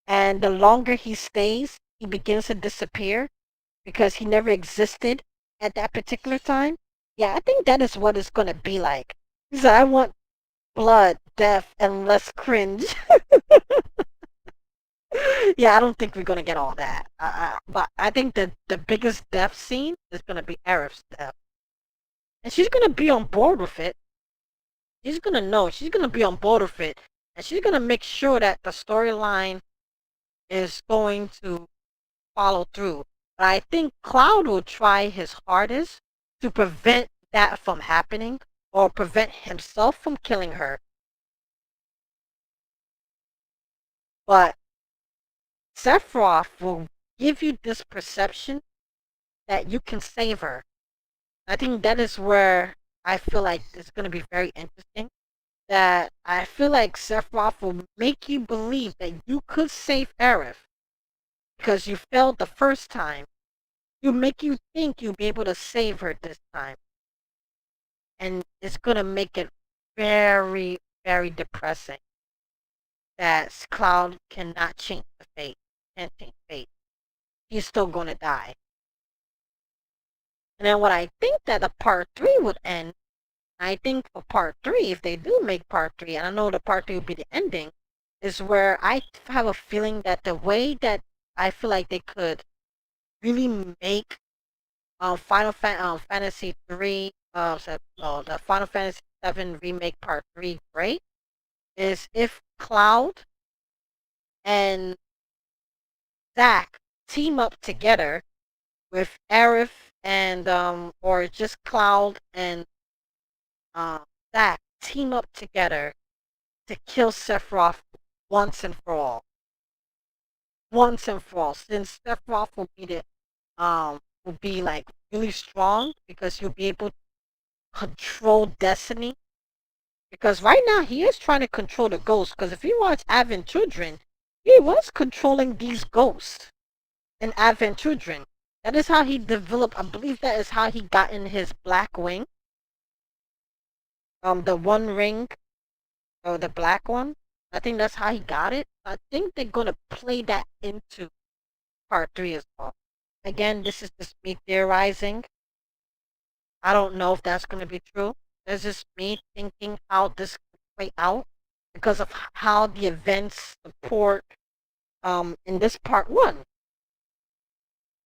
[SPEAKER 1] and the longer he stays, he begins to disappear because he never existed at that particular time. Yeah, I think that is what it's gonna be like. So I want blood, death, and less cringe. Yeah, I don't think we're gonna get all that. But I think that the biggest death scene is gonna be Arif's death, and she's gonna be on board with it. She's gonna know. She's gonna be on board with it, and she's gonna make sure that the storyline is going to follow through. But I think Cloud will try his hardest to prevent that from happening, or prevent himself from killing her. But Sephiroth will give you this perception that you can save her. I think that is where I feel like it's going to be very interesting. That I feel like Sephiroth will make you believe that you could save Aerith because you failed the first time. He'll make you think you'll be able to save her this time. And it's going to make it very, very depressing that Cloud cannot change the fate. Can't change fate. He's still going to die. And then what I think that the part 3 would end, I think for part 3, if they do make part 3, and I know the part 3 will be the ending, is where I have a feeling that the way that I feel like they could really make Fantasy 3 the Final Fantasy 7 remake part 3 great is if Cloud and Zack team up together with Aerith and or just Cloud and Zack team up together to kill Sephiroth once and for all. Once and for all. Since Sephiroth will be like really strong because you'll be able to control Destiny. Because right now he is trying to control the ghosts. Because if you watch Advent Children, he was controlling these ghosts in Advent Children. That is how he developed. I believe that is how he got in his black wing. The one ring, or the black one. I think that's how he got it. I think they're gonna play that into part 3 as well. Again, this is just me theorizing. I don't know if that's gonna be true. It's just me thinking how this could play out because of how the events support in this part 1.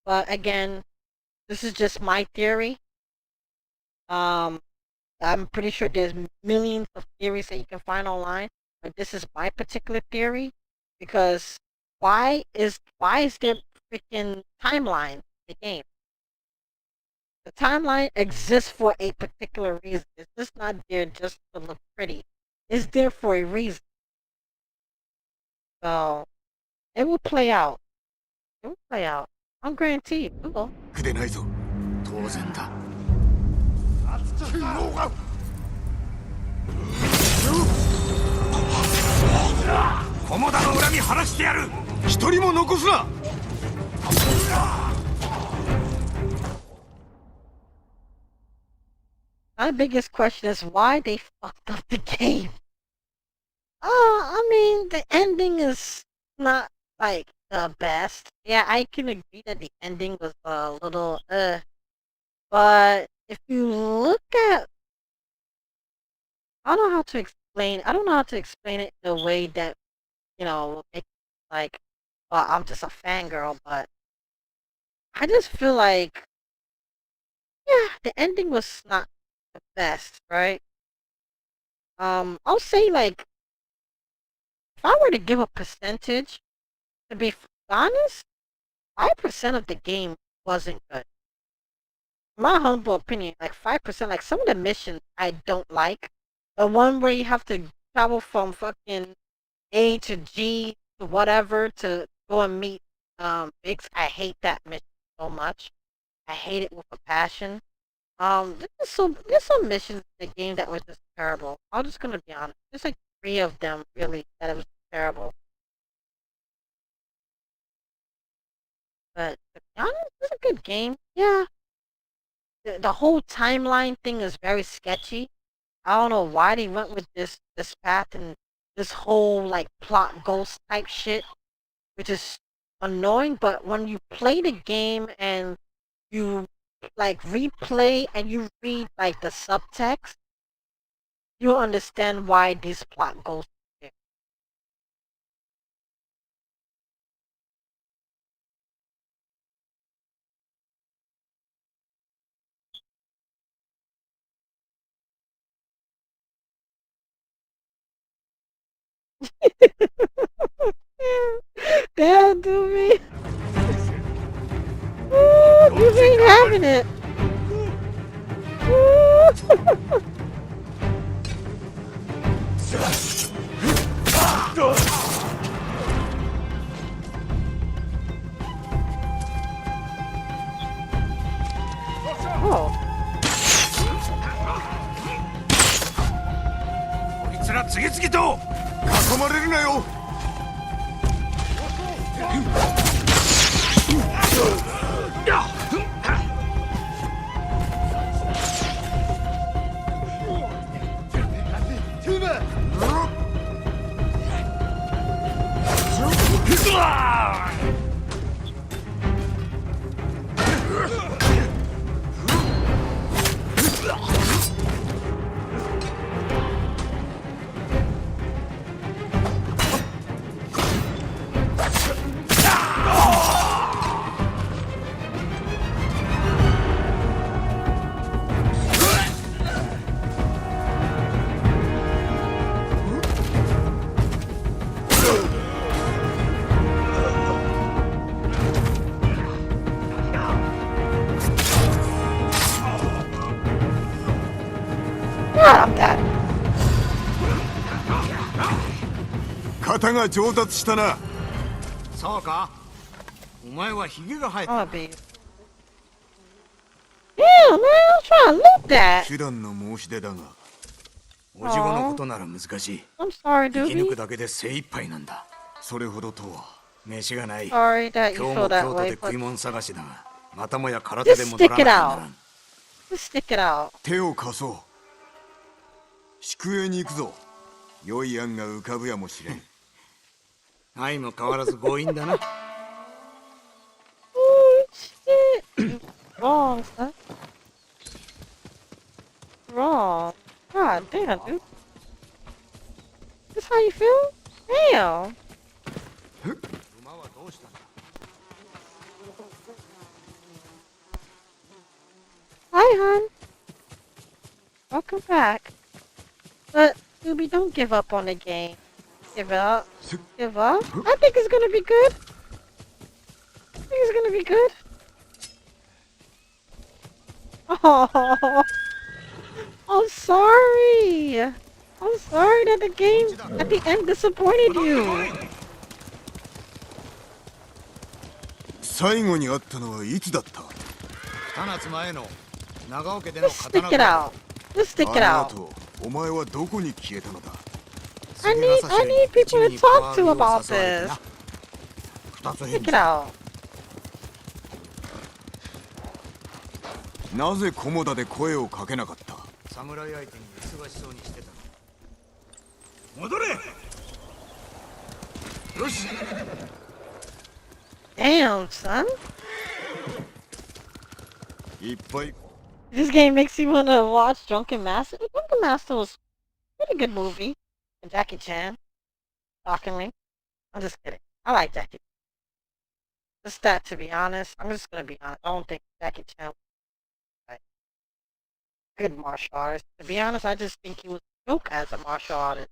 [SPEAKER 1] But again, this is just my theory. I'm pretty sure there's millions of theories that you can find online, but this is my particular theory because why is there freaking timeline in the game? The timeline exists for a particular reason. It's just not there just to look pretty. It's there for a reason. So it will play out. It will play out. I'm guaranteed. It will.
[SPEAKER 2] くでないぞ。当然だ。菰田の恨み晴らしてやる。一人も残すな。
[SPEAKER 1] My biggest question is why they fucked up the game. I mean, the ending is not like the best. Yeah, I can agree that the ending was a little but if you look at, I don't know how to explain. I don't know how to explain it in a way that will make like, well, I'm just a fangirl, but I just feel like, yeah, the ending was not the best, right? I'll say like, if I were to give a percentage, to be honest, 5% of the game wasn't good. In my humble opinion, like 5%, like some of the missions I don't like. The one where you have to travel from fucking A to G to whatever to go and meet Biggs. I hate that mission so much. I hate it with a passion. There's some missions in the game that were just terrible. I'm just gonna be honest. There's like 3 of them really that it was terrible. But to be honest, it's a good game. Yeah. The whole timeline thing is very sketchy. I don't know why they went with this path and this whole like plot ghost type shit, which is annoying. But when you play the game and you like replay and you read like the subtext, you understand why this plot goes there. Damn, do me. Ooh, you ain't having it. Oh.
[SPEAKER 2] こいつら次々と囲まれるなよ。型が上達したな。
[SPEAKER 5] そうか。お前はヒゲが生え
[SPEAKER 1] I'll
[SPEAKER 5] た。
[SPEAKER 1] be. Yeah, man, I'm trying to look that.
[SPEAKER 2] 手段の申し出だが、
[SPEAKER 5] おじごのことなら難しい。
[SPEAKER 1] I'm sorry,
[SPEAKER 5] 生き抜く
[SPEAKER 1] Doobie.
[SPEAKER 5] だけで精一杯なんだ。
[SPEAKER 2] それほどとは。
[SPEAKER 5] 飯がない。
[SPEAKER 1] Sorry that you
[SPEAKER 5] 今日
[SPEAKER 1] feel
[SPEAKER 5] も
[SPEAKER 1] that
[SPEAKER 5] 京都
[SPEAKER 1] way,
[SPEAKER 5] で食
[SPEAKER 1] but
[SPEAKER 5] い物探しだが、またもや空手で
[SPEAKER 1] just
[SPEAKER 5] 戻ら
[SPEAKER 1] stick
[SPEAKER 5] な
[SPEAKER 1] it
[SPEAKER 5] きゃなら
[SPEAKER 1] out.
[SPEAKER 5] ん。
[SPEAKER 1] Just stick it out.
[SPEAKER 2] 手を貸そう。宿営に行くぞ。良い案が浮かぶやもしれん。
[SPEAKER 5] 愛も変わらず強引だな。
[SPEAKER 1] Oh, shit. Wrong, son. Wrong. God damn, dude. This how you feel? Damn.
[SPEAKER 5] 馬はどうしたんだ。
[SPEAKER 1] Hi, hon. Welcome back. But, Doobie, don't give up on the game. Give up. Give up? I think it's gonna be good. I think it's gonna be good. Oh, I'm sorry. I'm sorry that the game at the end disappointed you.
[SPEAKER 2] 最後に会ったのはいつだった？
[SPEAKER 5] 二夏前の長尾家での
[SPEAKER 1] Just
[SPEAKER 5] 刀
[SPEAKER 1] stick it out. Just stick it
[SPEAKER 2] あの
[SPEAKER 1] out.
[SPEAKER 2] 後、お前はどこに消えたのだ？
[SPEAKER 1] I need people to talk to about this.
[SPEAKER 5] 二つ
[SPEAKER 1] Stick
[SPEAKER 5] 返
[SPEAKER 1] it
[SPEAKER 5] 事。
[SPEAKER 1] out.
[SPEAKER 2] なぜ菰田で声をかけなかった？
[SPEAKER 5] 侍相手に忙しそうにしてた。戻れ。よし。
[SPEAKER 1] Damn, son.
[SPEAKER 2] いっぱい
[SPEAKER 1] This game makes you want to watch Drunken Master. Drunken Master was a pretty good movie. And Jackie Chan. Shockingly. I'm just kidding. I like Jackie. Just that, to be honest. I'm just going to be honest. I don't think Jackie Chan was like good martial artist. To be honest, I just think he was a joke as a martial artist.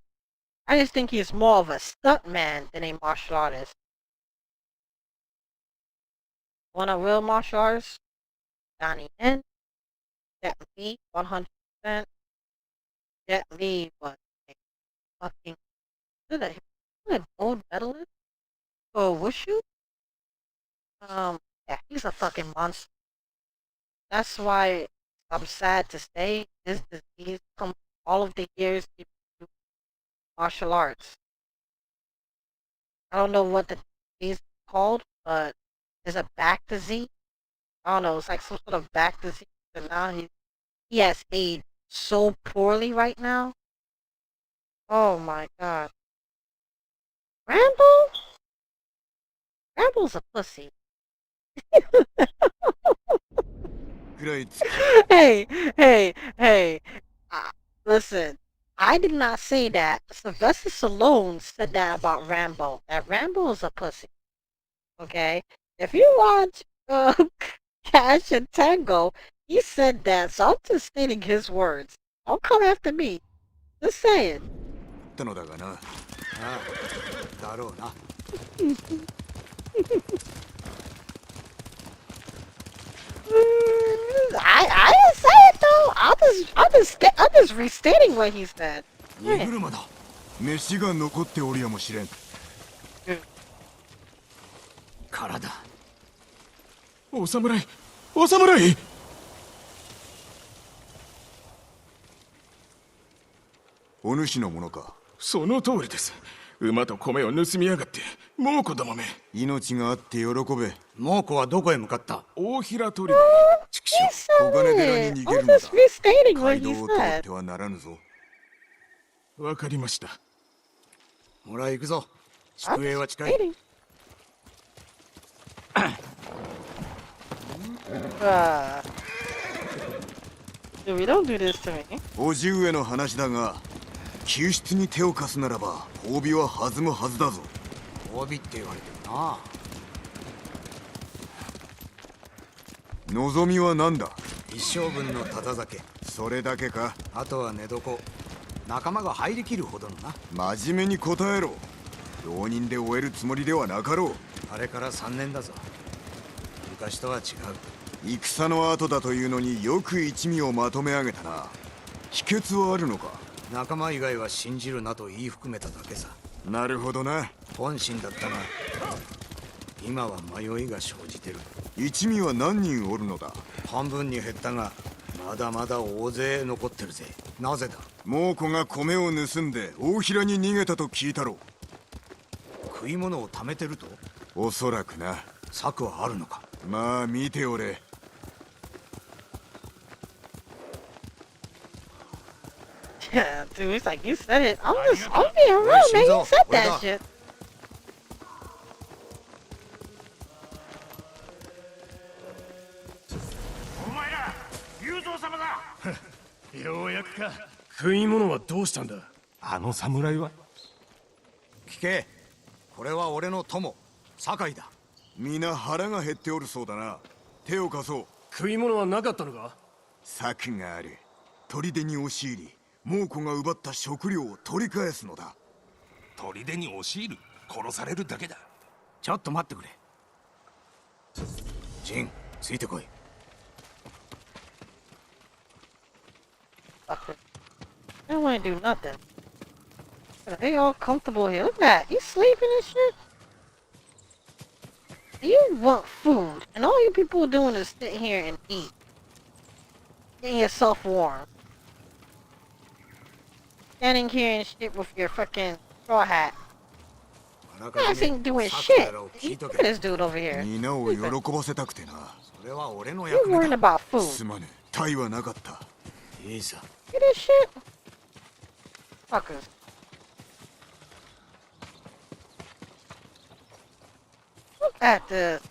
[SPEAKER 1] I just think he's more of a stuntman than a martial artist. Want a real martial artist? Donnie Yen. Jet Li, 100%. Jet Li was a fucking a gold medalist for Wushu. Yeah, he's a fucking monster. That's why I'm sad to say this disease from all of the years people do martial arts. I don't know what the disease is called, but there's a back disease. I don't know, it's like some sort of back disease, and now he has aged so poorly right now. Oh my god. Rambo? Rambo's a pussy.
[SPEAKER 2] くらいつ
[SPEAKER 1] Hey, hey, hey. Listen, I did not say that. Sylvester Stallone said that about Rambo. That Rambo is a pussy. Okay? If you watch Cash and Tango, he said that, so I'm just stating his words. Don't come after me. Just saying.
[SPEAKER 2] ったのだがな。
[SPEAKER 5] ああ、だろうな。
[SPEAKER 1] I didn't say it though. I'm just restating what he said.
[SPEAKER 5] 荷車だ。
[SPEAKER 2] 飯が残っておるやもしれん。
[SPEAKER 5] 体。
[SPEAKER 6] お侍、お侍。
[SPEAKER 2] お主のものか。
[SPEAKER 6] その通りです。馬と米を盗みやがって猛虎どもめ。
[SPEAKER 2] 命があって喜べ。
[SPEAKER 5] 猛虎はどこへ向かった？
[SPEAKER 6] 大平取り。
[SPEAKER 5] 畜生。
[SPEAKER 1] He
[SPEAKER 2] 小金
[SPEAKER 1] said
[SPEAKER 2] 寺
[SPEAKER 1] it.
[SPEAKER 2] に逃げ
[SPEAKER 1] I'm
[SPEAKER 2] るのだ。
[SPEAKER 1] just restating what
[SPEAKER 2] 街
[SPEAKER 1] he
[SPEAKER 2] 道を通っ
[SPEAKER 1] said.
[SPEAKER 2] てはならぬぞ。
[SPEAKER 6] わかりました。
[SPEAKER 5] ほら行くぞ。
[SPEAKER 1] I'm
[SPEAKER 5] 宿営は
[SPEAKER 1] just
[SPEAKER 5] 近い。
[SPEAKER 1] restating. Dude, we don't do this to me.
[SPEAKER 2] 叔父上の話だが、救出に手を貸すならば褒美は弾むはずだぞ。
[SPEAKER 5] 褒美って言われてるな。
[SPEAKER 2] 望みは何だ？
[SPEAKER 5] 一生分のただ酒。
[SPEAKER 2] それだけか？
[SPEAKER 5] あとは寝床。仲間が入りきるほどのな。
[SPEAKER 2] 真面目に答えろ。浪人で終えるつもりではなかろう。
[SPEAKER 5] あれから3年だぞ。昔とは違う。
[SPEAKER 2] 戦の後だというのによく一味をまとめ上げたな。秘訣はあるのか？
[SPEAKER 5] 仲間以外は信じるなと言い含めただけさ。
[SPEAKER 2] なるほどな。
[SPEAKER 5] 本心だったが今は迷いが生じてる。
[SPEAKER 2] 一味は何人おるのだ？
[SPEAKER 5] 半分に減ったがまだまだ大勢残ってるぜ。なぜだ？
[SPEAKER 2] 猛虎が米を盗んで大平に逃げたと聞いたろ。
[SPEAKER 5] 食い物を貯めてると？
[SPEAKER 2] おそらくな。
[SPEAKER 5] 策はあるのか？
[SPEAKER 2] まあ見ておれ。
[SPEAKER 1] Yeah, dude, it's like you said it. I'm being real, man. You said that shit.
[SPEAKER 5] お前ら雄三様だ。
[SPEAKER 6] ようやくか。食い物はどうしたんだ？あの侍は？
[SPEAKER 5] 聞け、これは俺の友酒井だ。
[SPEAKER 2] 皆腹が減っておるそうだな。手を貸そう。
[SPEAKER 6] 食い物はなかったのか？
[SPEAKER 2] 策がある。砦に押し入り、猛虎が奪った食料を取り返すのだ。
[SPEAKER 6] 砦に押し入る？殺されるだけだ。
[SPEAKER 5] ちょっと待ってくれ。ジン、ついてこい。
[SPEAKER 1] Fucker. I don't want to do nothing. They all comfortable here. Look at that. You sleeping and shit? You want food, and all you people doing is sit here and eat. Getting yourself warm. Standing here and shit with your fucking straw hat. You guys ain't doing shit. Look at this dude over here.
[SPEAKER 2] 皆を喜ばせたくてな。
[SPEAKER 5] それは俺の
[SPEAKER 1] You
[SPEAKER 5] 役目
[SPEAKER 1] worrying
[SPEAKER 5] だ。
[SPEAKER 1] about
[SPEAKER 2] す
[SPEAKER 1] food.
[SPEAKER 2] まねえ。タイはなかった。
[SPEAKER 5] いいさ。
[SPEAKER 1] Look at this shit. Fuckers. Look at this.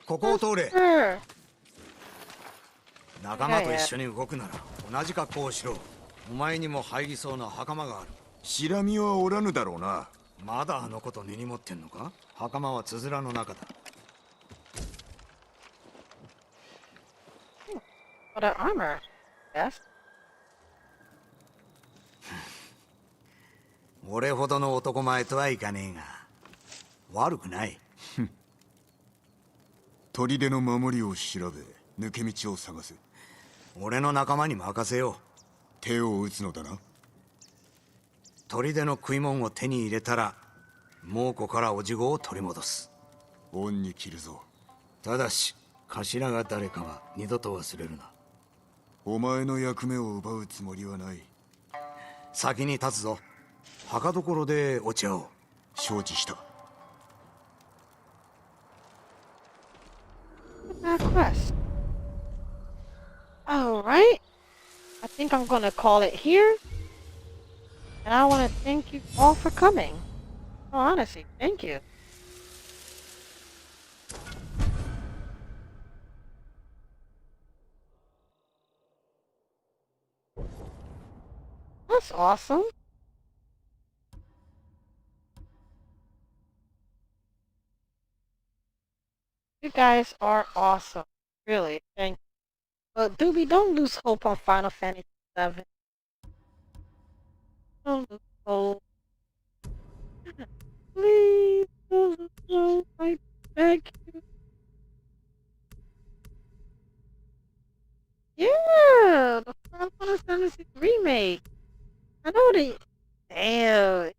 [SPEAKER 5] ここを通れ。
[SPEAKER 1] Sir.
[SPEAKER 5] 仲間と一緒に動くなら同じ格好をしろ。お前にも入りそうな袴がある。
[SPEAKER 2] シラミはおらぬだろうな。
[SPEAKER 5] まだあのこと根に持ってんのか？袴はつづらの中だ。
[SPEAKER 1] What an armor. Yes.
[SPEAKER 5] 俺ほどの男前とはいかねえが悪くない。
[SPEAKER 2] 砦の守りを調べ、抜け道を探す。
[SPEAKER 5] 俺の仲間に任せよう。
[SPEAKER 2] 手を打つのだな。
[SPEAKER 5] 砦の食い物を手に入れたら猛虎からおじごを取り戻す。
[SPEAKER 2] 恩に切るぞ。
[SPEAKER 5] ただし頭が誰かは二度と忘れるな。
[SPEAKER 2] お前の役目を奪うつもりはない。
[SPEAKER 5] 先に立つぞ。墓所でお茶を。
[SPEAKER 2] 承知した。
[SPEAKER 1] Bad quest. Alright. I think I'm gonna call it here. And I want to thank you all for coming. Oh, honestly, thank you. That's awesome. You guys are awesome. Really, thank you. But Doobie, don't lose hope on Final Fantasy VII. Don't lose hope. Please don't lose hope. I beg you. Yeah, the Final Fantasy remake. I know they. Damn.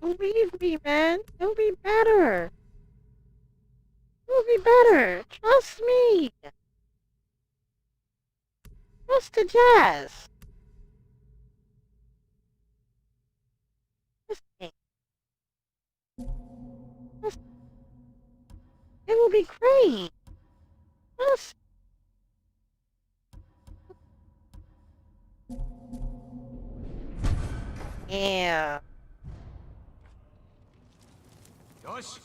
[SPEAKER 1] Believe me, man. It'll be better. It'll be better. Trust me. Trust the Jazz. Trust me. Trust me. It will be great. Trust me. Yeah.
[SPEAKER 5] よし。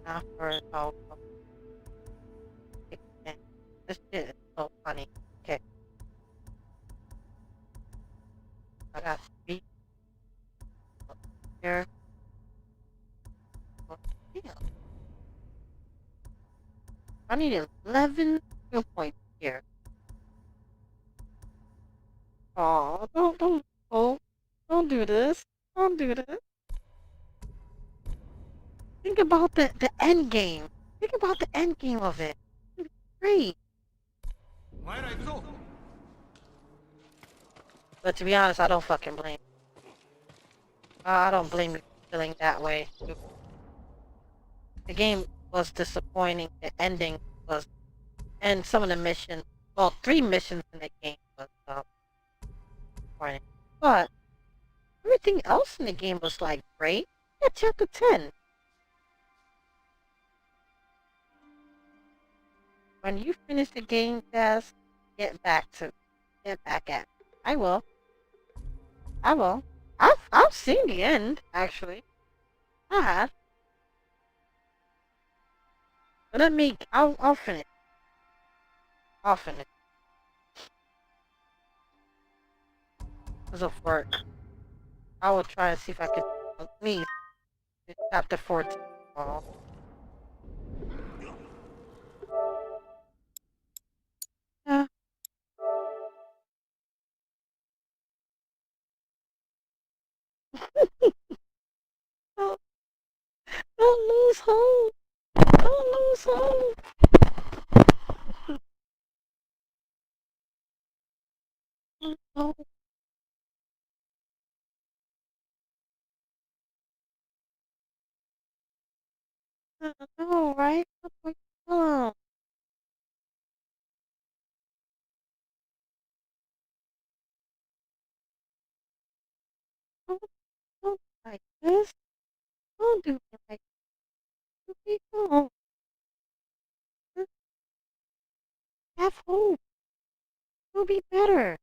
[SPEAKER 1] After it all. This shit is so funny. Okay. I got 3 here. Oh, damn. I need 11 skill points here. Oh, don't do this. Don't do this. Think about the end game. Think about the end game of it. It's great.
[SPEAKER 2] お前ら行くぞ
[SPEAKER 1] But to be honest, I don't fucking blame you. I don't blame you for feeling that way. The game was disappointing. The ending was, and some of the missions, well, 3 missions in the game was disappointing. But everything else in the game was like great. Yeah, chapter 10. When you finish the game, Jazz, get back at me. I will. I will. I've seen the end, actually. I have. But I'll finish. I'll finish. Because of work. I will try and see if I can at least do chapter 14. Oh. Yeah. Don't, don't lose hope. Don't lose hope. Oh, I know, right? Oh my God. Don't like this. Don't do me like this. Don't. Have hope. It'll be better.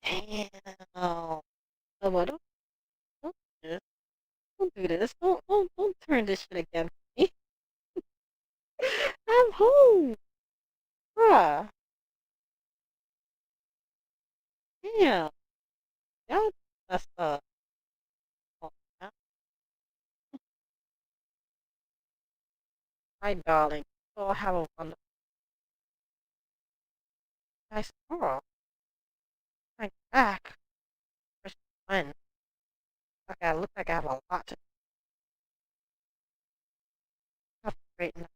[SPEAKER 1] Damn. Oh, what? Don't do this. Don't do this. Don't turn this shit against me. I'm home. Bruh. Damn. Y'all messed up. Oh, yeah. My darling. Oh, have a wonderful nice tomorrow. My back. Where's when? Okay, I look like I have a lot to have a great night.